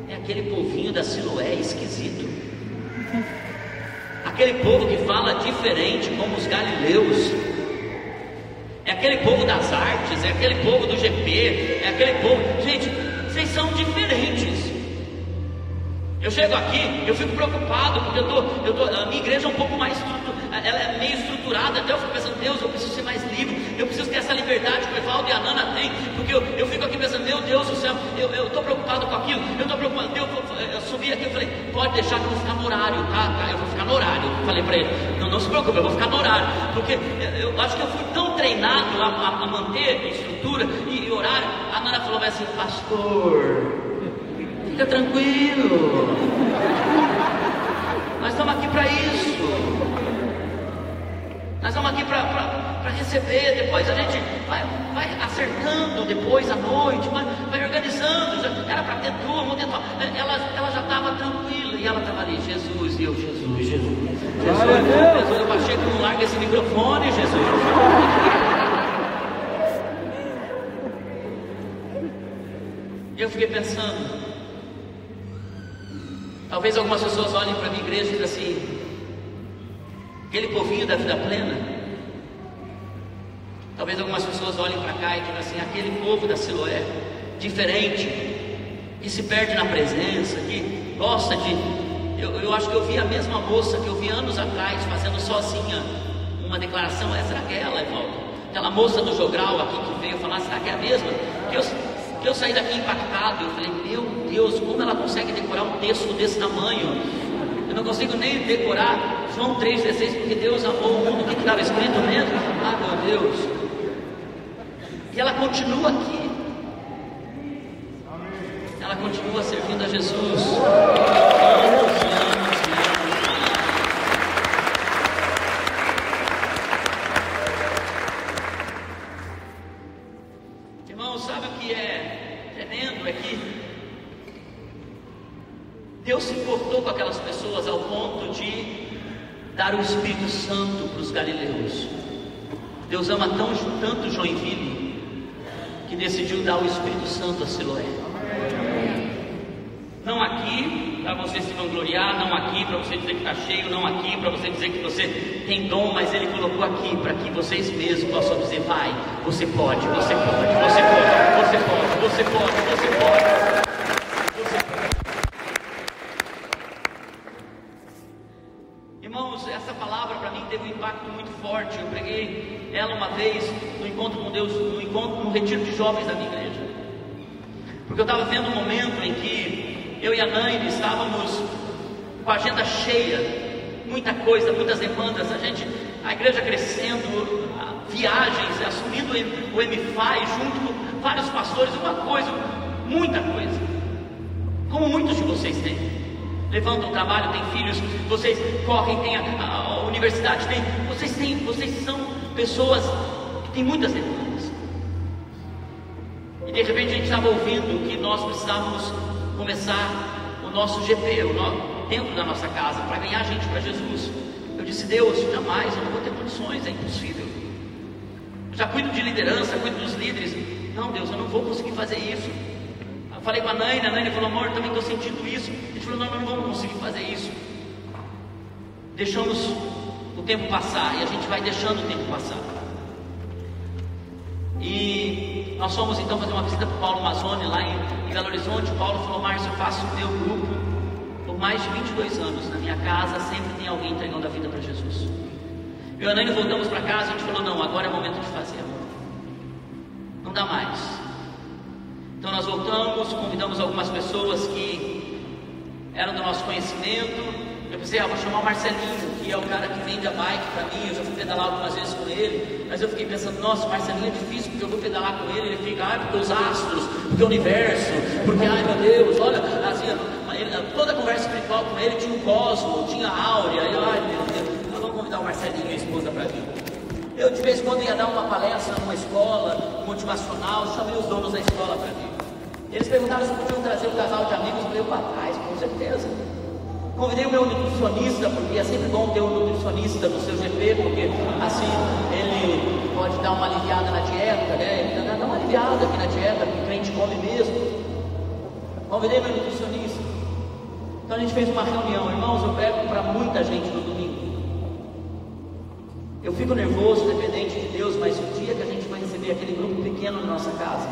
É aquele povinho da Siloé esquisito, aquele povo que fala diferente, como os galileus, é aquele povo das artes, é aquele povo do GP, é aquele povo. Gente, vocês são diferentes. Eu chego aqui, eu fico preocupado, porque a minha igreja é um pouco mais ela é meio estruturada. estruturada. Até eu fico pensando, Deus, eu preciso ser mais livre, eu preciso ter essa liberdade que o Evaldo e a Nana têm, porque eu fico aqui pensando, meu Deus do céu, eu estou preocupado com aquilo, eu estou preocupado. Eu subi aqui e falei, pode deixar que eu vou ficar no horário, tá? Eu vou ficar no horário. Falei para ele, não se preocupe, eu vou ficar no horário, porque eu acho que eu fui tão treinado a manter estrutura e horário. A Nana falou assim, pastor, fica tranquilo, nós estamos aqui para isso, nós estamos aqui para receber. Depois a gente vai acertando, depois à noite, vai organizando. Era para ter turma, ela já estava tranquila, e ela estava ali, Jesus, e eu, Jesus, eu baixei que não larga esse microfone, Jesus. E eu fiquei pensando, talvez algumas pessoas olhem para a minha igreja e digam assim, aquele povinho da vida plena. Talvez algumas pessoas olhem para cá e digam assim, aquele povo da Siloé, diferente, que se perde na presença, que gosta de... Eu acho que eu vi a mesma moça que eu vi anos atrás, fazendo sozinha uma declaração. Será que é ela, Evaldo? Aquela moça do jogral aqui que veio falar, será que é a mesma? Que eu saí daqui impactado, eu falei, meu Deus, como ela consegue decorar um texto desse tamanho? Eu não consigo nem decorar João 3,16, porque Deus amou o mundo. O que estava escrito mesmo? Ah, meu Deus. E ela continua aqui. Ela continua servindo a Jesus. Anos e anos e anos. Irmão, sabe o que é tremendo? É que Deus se importou com aquelas pessoas ao ponto de dar o Espírito Santo para os galileus. Deus ama tanto Joinville, que decidiu dar o Espírito Santo a Siloé. Não aqui para você se vangloriar, não aqui para você dizer que está cheio, não aqui para você dizer que você tem dom, mas Ele colocou aqui para que vocês mesmos possam dizer, vai, você pode, você pode, você pode, você pode, você pode, você pode. Irmãos, essa palavra para mim teve um impacto muito forte. Eu preguei ela uma vez no encontro com Deus, no retiro de jovens da minha igreja, porque eu estava vendo um momento em que eu e a Naine estávamos com a agenda cheia, muita coisa, muitas demandas, a igreja crescendo, viagens, assumindo o MFI junto com vários pastores, muita coisa, como muitos de vocês têm. Levantam o trabalho, têm filhos, vocês correm, tem a universidade, vocês são pessoas que têm muitas demandas. E de repente a gente estava ouvindo que nós precisávamos começar o nosso GP, dentro da nossa casa, para ganhar gente para Jesus. Eu disse, Deus, jamais, eu não vou ter condições, é impossível. Eu já cuido de liderança, cuido dos líderes. Não, Deus, eu não vou conseguir fazer isso. Eu falei com a Naine falou, amor, eu também estou sentindo isso. A gente falou, não vamos conseguir fazer isso. Deixamos o tempo passar, e a gente vai deixando o tempo passar. E nós fomos então fazer uma visita para o Paulo Mazzoni, lá em Belo Horizonte. O Paulo falou, Márcio, eu faço o meu grupo por mais de 22 anos. Na minha casa sempre tem alguém entregando a vida para Jesus. Eu e a Naine voltamos para casa, a gente falou, não, agora é o momento de fazer, amor. Não dá mais. Então nós voltamos, convidamos algumas pessoas que eram do nosso conhecimento. Eu pensei, vou chamar o Marcelinho, que é o cara que vende a bike para mim. Eu já fui pedalar algumas vezes com ele, mas eu fiquei pensando, nossa, o Marcelinho é difícil, porque eu vou pedalar com ele, ele fica, porque os astros, porque o universo, porque, ai meu Deus, olha, assim, toda a conversa espiritual com ele tinha um cosmo, tinha a áurea, ai meu Deus, nós vamos convidar o Marcelinho e a esposa para vir. Eu de vez em quando ia dar uma palestra numa escola motivacional, chamei os donos da escola para vir. Eles perguntaram se podiam trazer um casal de amigos, eu para trás, com certeza. Convidei o meu nutricionista, porque é sempre bom ter um nutricionista no seu GP, porque assim ele pode dar uma aliviada na dieta, né? Ele dá uma aliviada aqui na dieta, porque o crente come mesmo. Convidei meu nutricionista. Então a gente fez uma reunião. Irmãos, eu prego para muita gente no domingo. Eu fico nervoso, dependente de Deus, mas o dia que a gente vai receber aquele grupo pequeno na nossa casa,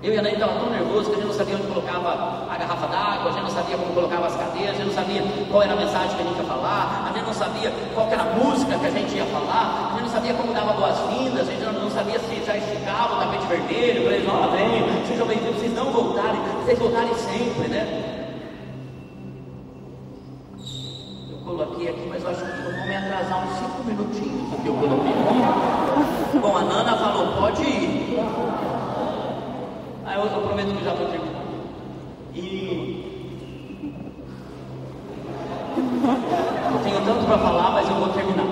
eu e a Naine estava tão nervoso que a gente não sabia onde colocava a garrafa d'água, a gente não sabia como colocava as cadeiras, a gente não sabia qual era a mensagem que a gente ia falar, a gente não sabia qual que era a música que a gente ia falar, a gente não sabia como dava boas-vindas, a gente não sabia se já esticava o tapete vermelho, para eles, ó, vem, sejam bem-vindos, vocês não voltarem, vocês voltarem sempre, né? Eu coloquei aqui, mas eu acho que eu vou me atrasar uns 5 minutinhos do que eu coloquei aqui. Bom, a Nana falou, pode ir. Aí eu prometo que já vou terminar. Eu tenho tanto para falar, mas eu vou terminar.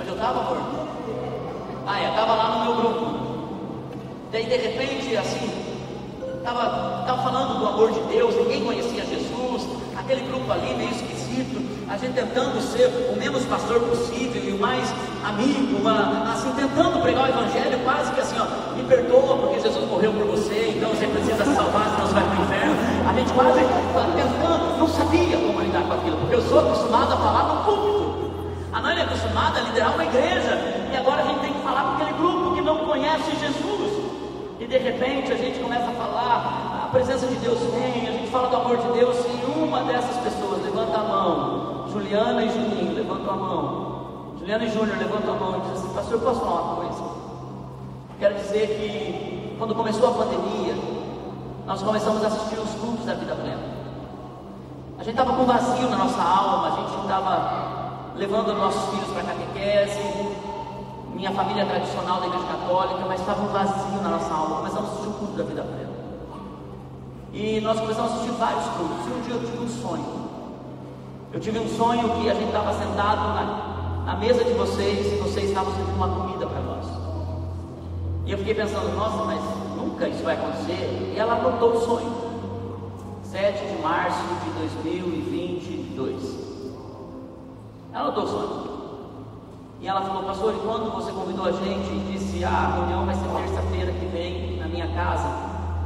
Onde eu estava, amor? Eu estava lá no meu grupo. Daí, de repente, assim, estava falando do amor de Deus, ninguém conhecia Jesus, aquele grupo ali meio esquisito, a gente tentando ser o menos pastor possível e o mais amigo, assim, tentando pregar o evangelho, quase que assim, ó, me perdoa porque Jesus morreu por você, então você precisa se salvar, senão você vai para o inferno. A gente quase tentando, não sabia como lidar com aquilo, porque eu sou acostumado a falar no púlpito, a Nani é acostumada a liderar uma igreja, e agora a gente tem que falar com aquele grupo que não conhece Jesus, e de repente a gente começa a falar, a presença de Deus vem, a gente fala do amor de Deus, e uma dessas pessoas levanta a mão, Juliana e Juninho levantam a mão, Juliana e Júnior levantam a mão e dizem assim, pastor, posso falar uma coisa? Quero dizer que quando começou a pandemia, nós começamos a assistir os cultos da Vida Plena. A gente estava com vazio na nossa alma, a gente estava levando nossos filhos para a catequese, minha família tradicional da igreja católica, mas estava um vazio na nossa alma. Começamos a assistir o culto da Vida Plena. E nós começamos a assistir vários cultos. E um dia eu tive um sonho. Eu tive um sonho que a gente estava sentado na mesa de vocês e vocês estavam servindo uma comida para nós. E eu fiquei pensando, nossa, mas nunca isso vai acontecer. E ela anotou o sonho. 7 de março de 2022. Ela anotou o sonho. E ela falou, pastor, e quando você convidou a gente e disse, a reunião vai ser terça-feira que vem na minha casa,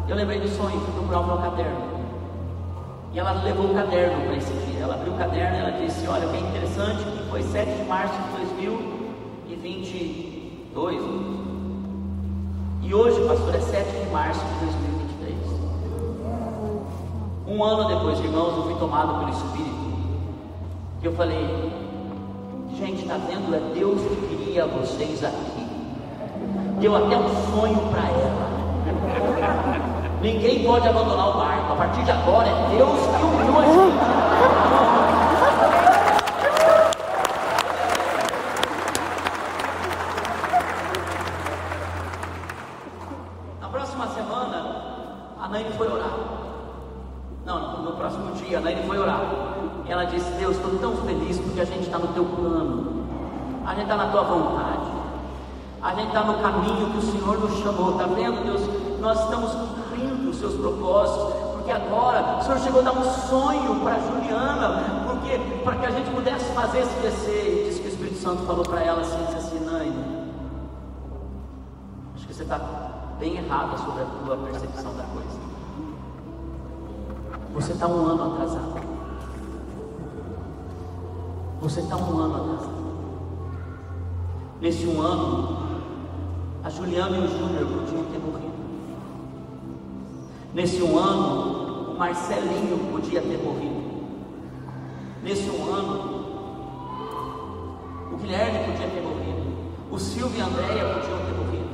eu lembrei do sonho, fui procurar o meu caderno. E ela levou o caderno para esse dia. Ela abriu o caderno e ela disse, olha, o que é interessante que foi 7 de março de 2022. E hoje, pastor, é 7 de março de 2023. Um ano depois, irmãos, eu fui tomado pelo Espírito. E eu falei, gente, está vendo? É Deus que queria vocês aqui. Deu até um sonho para ela. Ninguém pode abandonar o barco. A partir de agora é Deus que uniu a gente. Na próxima semana, a Naine foi orar. Não, no próximo dia, a Naine foi orar. E ela disse, Deus, estou tão feliz porque a gente está no teu plano. A gente está na tua vontade. A gente está no caminho que o Senhor nos chamou. Está vendo, Deus? Nós estamos cumprindo os seus propósitos. Porque agora o Senhor chegou a dar um sonho para Juliana. Porque para que a gente pudesse fazer esse descer. E disse que o Espírito Santo falou para ela assim, disse assim, Naine, acho que você está bem errada sobre a tua percepção da coisa. Você está um ano atrasado. Você está um ano atrasado. Nesse um ano, a Juliana e o Júnior podiam ter morrido. Nesse um ano, o Marcelinho podia ter morrido. Nesse um ano, o Guilherme podia ter morrido. O Silvio e a Andréia podiam ter morrido.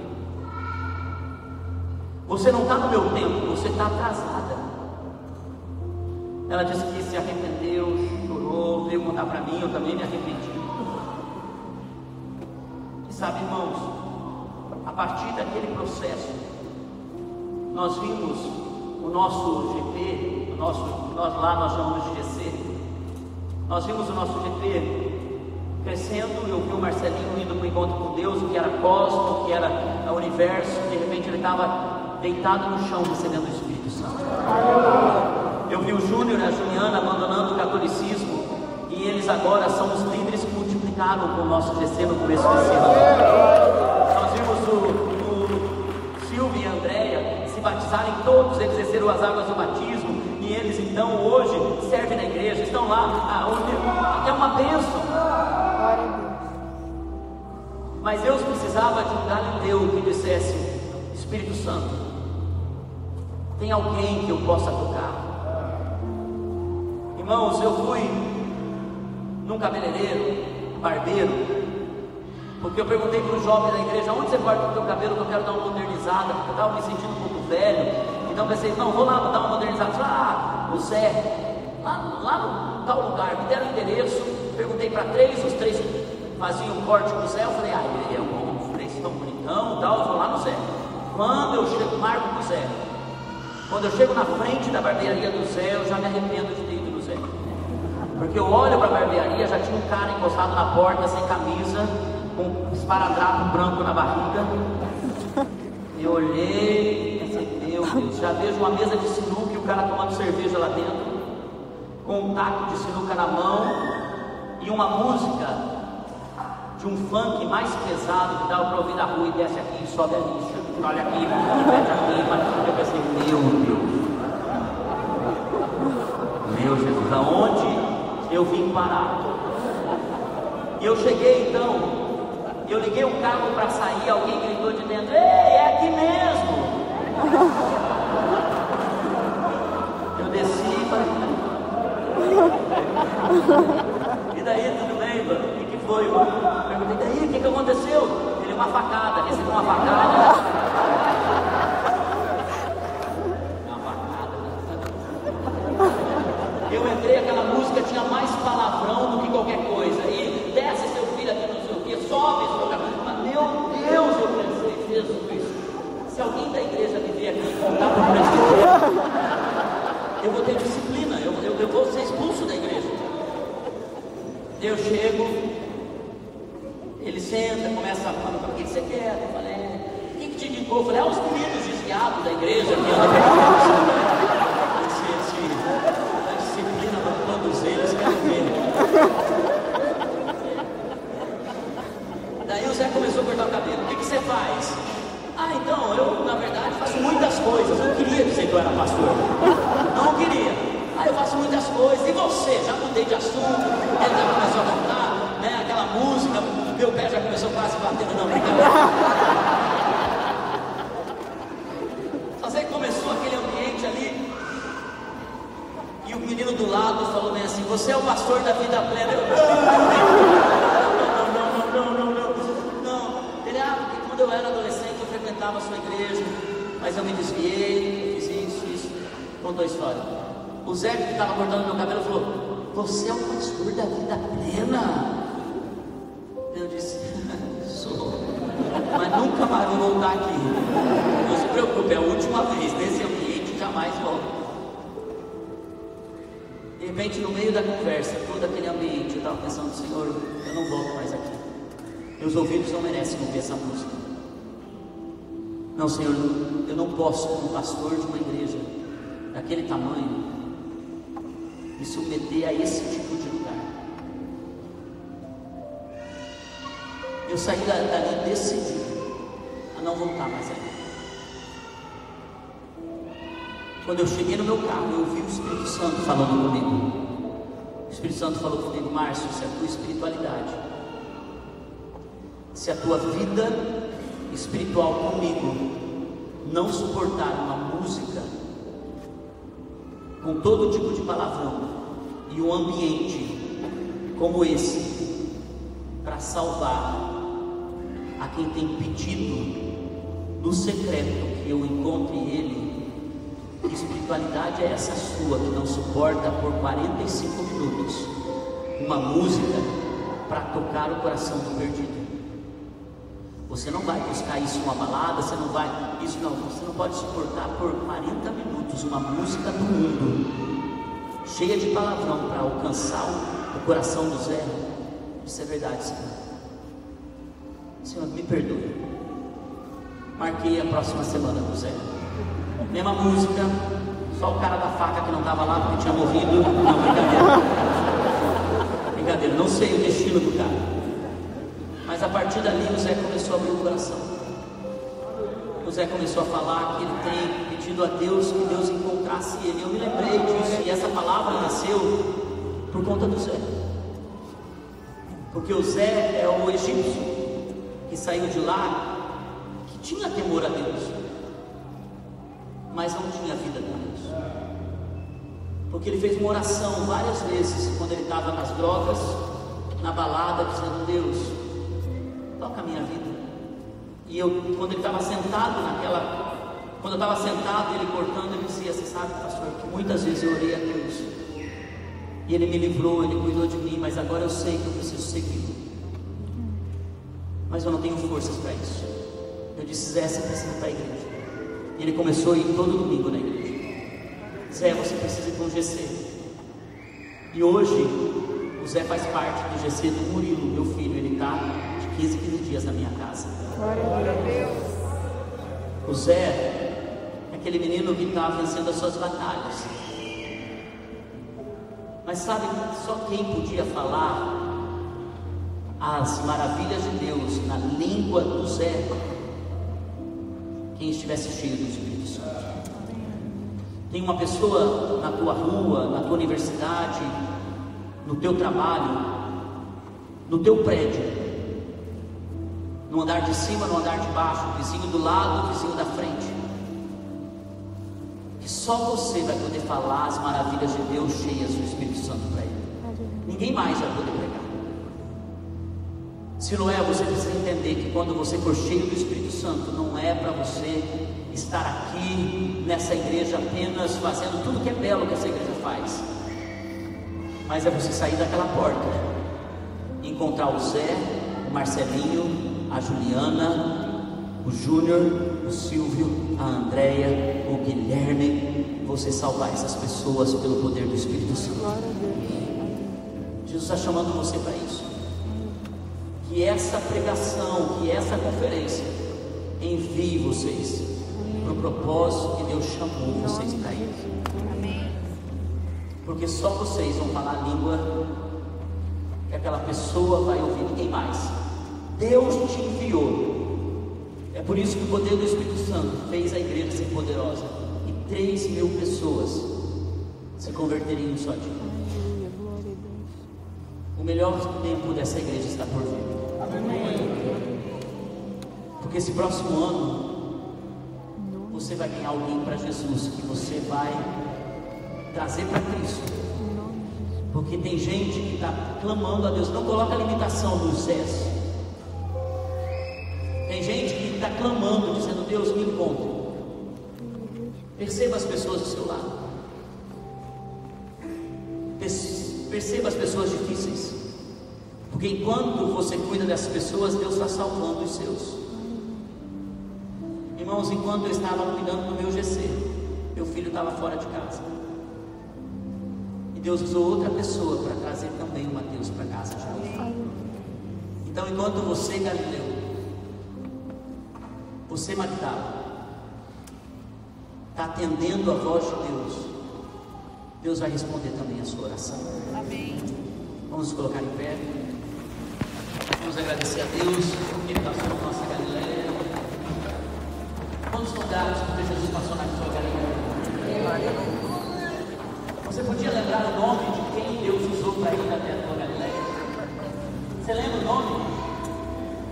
Você não está no meu tempo, você está atrasada. Ela disse que se arrependeu, chorou, veio contar para mim, eu também me arrependi. E sabe, irmãos, a partir daquele processo, nós vimos o nosso GP, nós chamamos de GC, nós vimos o nosso GP crescendo. Eu vi o Marcelinho indo para o encontro com Deus, o que era cosmos, o que era o universo. De repente ele estava deitado no chão recebendo o Espírito Santo. Eu vi o Júnior e a Juliana abandonando o catolicismo, e eles agora são os líderes que multiplicaram com o nosso GC no começo desse ano. Nós vimos o Silvio e a Andréia se batizarem todos, eles receberam as águas do batismo, e eles então hoje servem na igreja, estão lá, é uma bênção. Mas Deus precisava de um Galileu que dissesse, Espírito Santo, tem alguém que eu possa tocar? Irmãos, eu fui num cabeleireiro, barbeiro, porque eu perguntei para o jovem da igreja: onde você corta o teu cabelo, que eu quero dar uma modernizada, porque eu estava me sentindo um pouco velho. Então pensei: não, vou lá dar uma modernizada. O Zé, lá no tal lugar, me deram o endereço. Perguntei para três, os três faziam um corte com o Zé. Eu falei: ele é bom, os três estão bonitão e tal, eu vou lá no Zé. Quando eu chego, marco com o Zé. Quando eu chego na frente da barbearia do Zé, eu já me arrependo de ter ido no Zé. Porque eu olho para a barbearia, já tinha um cara encostado na porta, sem camisa, com um esparadrapo branco na barriga. Eu olhei e pensei: meu Deus, já vejo uma mesa de sinuca e o cara tomando cerveja lá dentro, com um taco de sinuca na mão e uma música de um funk mais pesado que dava para ouvir na rua, e desce aqui, sobe ali, olha aqui, mete aqui, mas eu pensei: meu Jesus, aonde eu vim parar? E eu cheguei, então, eu liguei o carro para sair, alguém gritou de dentro: ei, é aqui mesmo. Eu desci e falei: e daí, tudo bem, mano? O que foi, mano? Perguntei: daí, o que aconteceu? Ele: uma facada, recebeu uma facada. Eu entrei, aquela música tinha mais palavrão do que qualquer coisa. E desce seu filho aqui, não sei o que, sobe seu carro. Mas meu Deus, eu pensei: Jesus, se alguém da igreja me vir aqui e contar para o presbitério, eu vou ter disciplina, eu vou ser expulso da igreja. Eu chego, ele senta, começa a falar: o que você quer? Eu falei: quem que te indicou? Eu falei: os meninos desviados da igreja que andam com todos eles, quero ver. Daí o Zé começou a cortar o cabelo. O que você faz? Então, eu na verdade faço muitas coisas. Eu não queria dizer que eu era pastor, não queria. Eu faço muitas coisas. E você? Já mudei de assunto. Ele já começou a contar, né, aquela música, meu pé já começou quase batendo. Não, brincadeira. Só sei que começou aquele ambiente ali. E o menino do lado falou bem assim: você é o pastor da vida plena. Eu: não. Ele: porque quando eu era adolescente eu frequentava a sua igreja, mas eu me desviei, fiz isso. Contou a história. O Zé, que estava cortando meu cabelo, falou: você é o pastor da vida plena? Eu disse: sou, mas nunca mais vou voltar aqui. Não se preocupe, é a última vez. Nesse ambiente jamais volto. De repente, no meio da conversa, todo aquele ambiente, eu estava pensando: Senhor, eu não volto mais aqui. Meus ouvidos não merecem ouvir essa música. Não, Senhor, eu não posso, como pastor de uma igreja daquele tamanho, me submeter a esse tipo de lugar. Eu saí dali decidido a não voltar mais ali. Quando eu cheguei no meu carro, eu ouvi o Espírito Santo falando comigo. O Espírito Santo falou comigo: Márcio, se a tua espiritualidade, se a tua vida espiritual comigo não suportar uma música com todo tipo de palavrão e um ambiente como esse para salvar a quem tem pedido no secreto que eu encontre ele, que espiritualidade é essa sua que não suporta por 45 minutos uma música para tocar o coração do perdido? Você não vai buscar isso numa balada, você não vai, isso não, você não pode suportar por 40 minutos uma música do mundo, cheia de palavrão, para alcançar o coração do Zé. Isso é verdade, Senhor. Senhor, me perdoe. Marquei a próxima semana do Zé. Mesma música, só o cara da faca que não estava lá porque tinha morrido. Não, brincadeira. Brincadeira, não sei o destino do cara. Mas a partir dali o Zé começou a abrir o coração. O Zé começou a falar que ele tem pedido a Deus que Deus encontrasse ele. Eu me lembrei disso, e essa palavra nasceu por conta do Zé. Porque o Zé é o egípcio que saiu de lá, que tinha temor a Deus, mas não tinha vida com Deus. porque ele fez uma oração várias vezes quando ele estava nas drogas, na balada, dizendo: Deus, toca a minha vida. E quando ele estava sentado quando eu estava sentado, ele cortando, ele dizia: você sabe, pastor, que muitas vezes eu orei a Deus e Ele me livrou, Ele cuidou de mim, mas agora eu sei que eu preciso segui-lo, mas eu não tenho forças para isso. Eu disse: Zé, você precisa ir para a igreja. E ele começou a ir todo domingo na igreja. Zé, você precisa ir para um GC. E hoje o Zé faz parte do GC do Murilo, meu filho. Ele está de 15 dias na minha casa. Glória a Deus. O Zé é aquele menino que está vencendo as suas batalhas. Mas sabe, só quem podia falar as maravilhas de Deus na língua do Zé, quem estivesse cheio do Espírito Santo. Tem uma pessoa na tua rua, na tua universidade, no teu trabalho, no teu prédio, no andar de cima, no andar de baixo, vizinho do lado, vizinho da frente, que só você vai poder falar as maravilhas de Deus cheias do Espírito Santo para ele. Ninguém mais vai poder pregar. Siloé, você precisa entender que quando você for cheio do Espírito Santo, não é para você estar aqui nessa igreja apenas fazendo tudo que é belo que essa igreja faz, mas é você sair daquela porta, encontrar o Zé, o Marcelinho, a Juliana, o Júnior, o Silvio, a Andréia, o Guilherme, você salvar essas pessoas pelo poder do Espírito Santo. Jesus está chamando você para isso. Que essa pregação, que essa conferência envie vocês para o propósito que Deus chamou vocês para ir. Porque só vocês vão falar a língua que aquela pessoa vai ouvir, ninguém mais. Deus te enviou. É por isso que o poder do Espírito Santo fez a igreja ser poderosa e 3.000 pessoas se converteriam em um só dia. O melhor tempo dessa igreja está por vir. Porque esse próximo ano você vai ganhar alguém para Jesus, que você vai trazer para Cristo. Porque tem gente que está clamando a Deus. Não coloca limitação no excesso. Tem gente que está clamando, dizendo: Deus, me encontre. Perceba as pessoas do seu lado. Perceba as pessoas difíceis. Porque enquanto você cuida dessas pessoas, Deus está salvando os seus. Irmãos, enquanto eu estava cuidando do meu GC, meu filho estava fora de casa. E Deus usou outra pessoa para trazer também o Mateus para casa de novo. Então, enquanto você, Galileu, você, Magdala, está atendendo a voz de Deus, Deus vai responder também a sua oração. Amém. Vamos nos colocar em pé. Vamos agradecer a Deus que Ele passou na nossa Galileia. Quantos lugares porque Jesus passou na sua Galileia? Você podia lembrar o nome de quem Deus usou para ir até a tua Galileia? Você lembra o nome?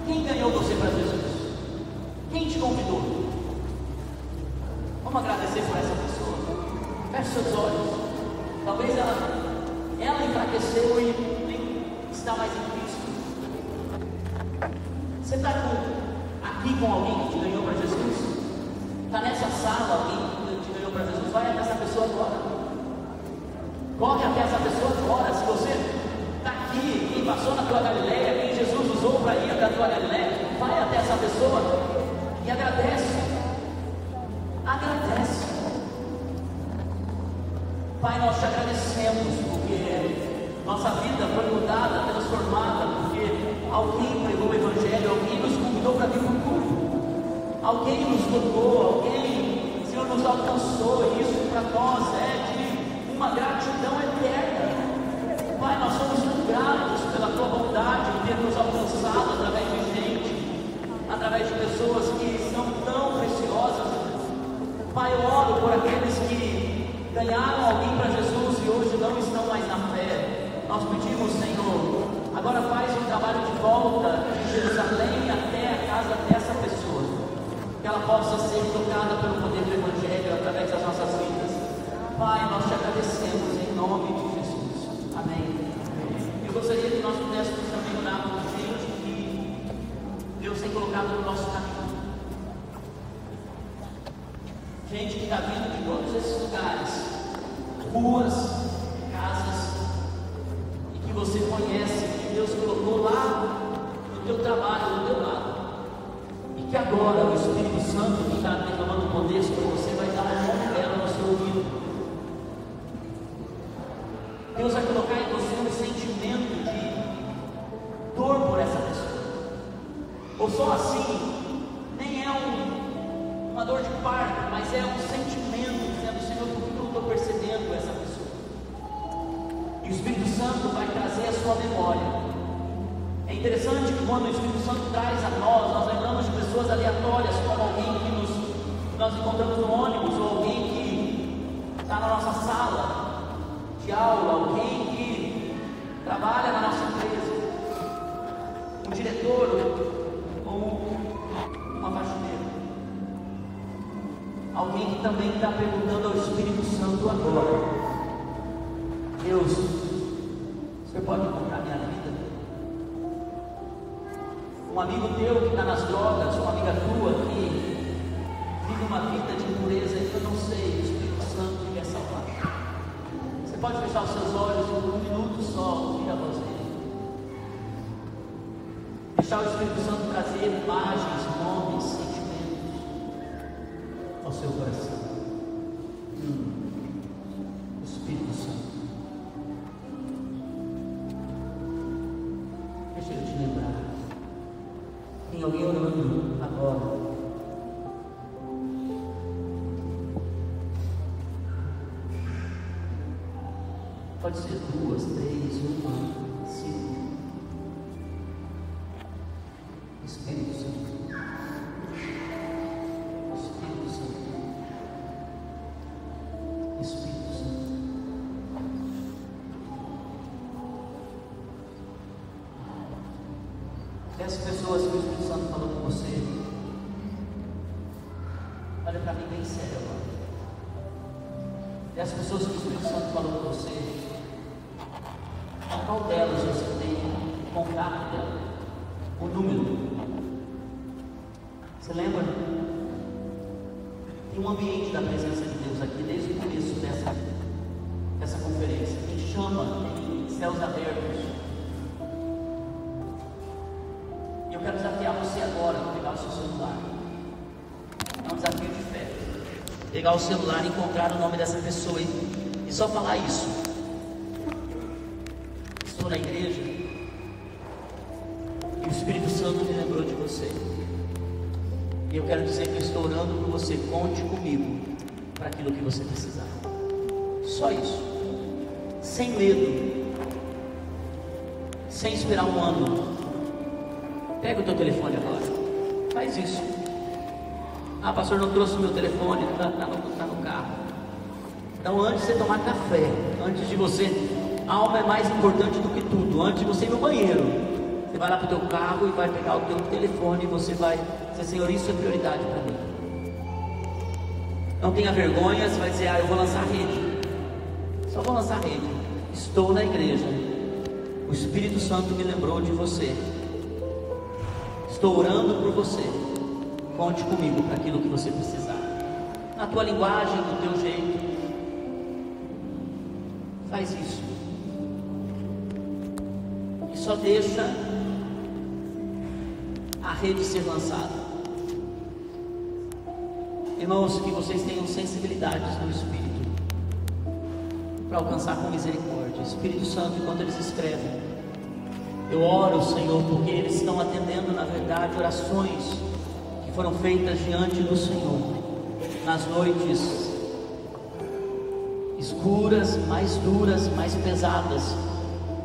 Quem ganhou você para Jesus? Quem te convidou? Vamos agradecer por essa pessoa. Feche seus olhos. Talvez ela enfraqueceu e nem está mais em Cristo. Você está aqui com alguém que te ganhou para Jesus? Está nessa sala alguém que te ganhou para Jesus? Vai até essa pessoa agora. Corre até essa pessoa agora. Se você está aqui, quem passou na tua Galileia, quem Jesus usou para ir até a tua Galileia, vai até essa pessoa e agradece. Agradece. Pai, nós te agradecemos porque nossa vida foi mudada, transformada, porque alguém pregou o Evangelho, alguém nos convidou para vir para o culto, alguém nos tocou, alguém, Senhor, nos alcançou, e isso para nós é de uma gratidão eterna. Pai, nós somos muito gratos pela tua bondade de ter nos alcançado através de gente, através de pessoas que são tão preciosas. Pai, eu oro por aqueles que ganharam alguém para Jesus e hoje não estão mais na fé. Nós pedimos, Senhor, agora faz um trabalho de volta de Jerusalém até a casa dessa pessoa, que ela possa ser tocada pelo poder do Evangelho através das nossas vidas. Pai, nós te agradecemos em nome de Jesus. Amém. Eu gostaria que nós pudéssemos também orar por gente que Deus tem colocado no nosso caminho. Gente que está vindo de todos esses lugares, ruas, casas, e que você conhece, que Deus colocou lá no teu trabalho, no teu lado, e que agora o Espírito Santo que está derramando poder sobre você vai dar a mão dela no seu ouvido. Deus vai colocar em você um sentimento de dor por essa pessoa, ou só assim, nem é uma dor de parto, mas é um sentimento dizendo: Senhor, por que eu não estou percebendo essa pessoa? E o Espírito Santo vai trazer a sua memória. É interessante que quando o Espírito Santo traz a nós lembramos de pessoas aleatórias, como alguém que nós encontramos no ônibus, ou alguém que está na nossa sala de aula, alguém que trabalha na nossa empresa, um diretor ou uma faxineira, alguém que também está perguntando ao Espírito Santo agora: Deus, você pode encontrar minha vida? Um amigo teu que está nas drogas, uma amiga tua que vive uma vida de impureza e eu não sei, o Espírito Santo quer salvar. Você pode fechar os seus olhos e por um minuto só ouvir a voz dele. Deixar o Espírito Santo trazer imagens, nomes, sentimentos ao seu coração. Espírito Santo, deixa eu te lembrar. Tem alguém orando agora? Pode ser 2, 3, 1, 5. Espírito Santo, Espírito Santo, Espírito Santo. Essas pessoas que o Espírito Santo falou com você, olha para mim bem sério agora. Essas pessoas que o Espírito Santo falou com você, a qual delas você tem o contato dela, o número? Você lembra? Tem um ambiente da presença de Deus aqui desde o começo dessa conferência. Tem chama, tem céus abertos. E eu quero desafiar você agora a pegar o seu celular. É um desafio de fé. Pegar o celular e encontrar o nome dessa pessoa e só falar isso: estou na igreja e o Espírito Santo me lembrou de você. E eu quero dizer que eu estou orando por você. Conte comigo para aquilo que você precisar. Só isso. Sem medo. Sem esperar um ano. Pega o teu telefone agora. Faz isso. Ah, pastor, não trouxe o meu telefone. Está no carro. Então, antes de você tomar café, antes de você... A alma é mais importante do que tudo. Antes de você ir no banheiro, você vai lá para o teu carro e vai pegar o teu telefone e você vai dizer: Senhor, isso é prioridade para mim. Não tenha vergonha, você vai dizer: eu vou lançar rede. Só vou lançar rede. Estou na igreja. O Espírito Santo me lembrou de você. Estou orando por você. Conte comigo para aquilo que você precisar. Na tua linguagem, do teu jeito. Faz isso. Só deixa a rede ser lançada. Irmãos, que vocês tenham sensibilidades no Espírito para alcançar com misericórdia. Espírito Santo, enquanto eles escrevem, eu oro, Senhor, porque eles estão atendendo, na verdade, orações que foram feitas diante do Senhor nas noites escuras, mais duras, mais pesadas,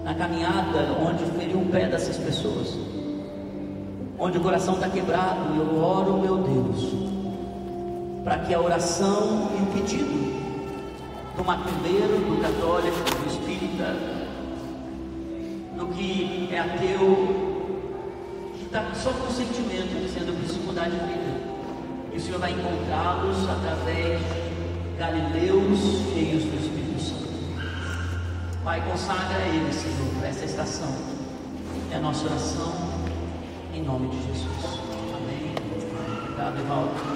na caminhada onde feriu o pé dessas pessoas, onde o coração está quebrado. Eu oro, meu Deus, para que a oração e o pedido do macumbeiro, do católico, do espírita, do que é ateu, que está só com sentimento, dizendo: eu preciso mudar de vida, e o Senhor vai encontrá-los através de galileus cheios do Espírito Santo. Pai, consagra a Ele, Senhor, para essa estação. É a nossa oração, em nome de Jesus. Amém. Obrigado, Evaldo.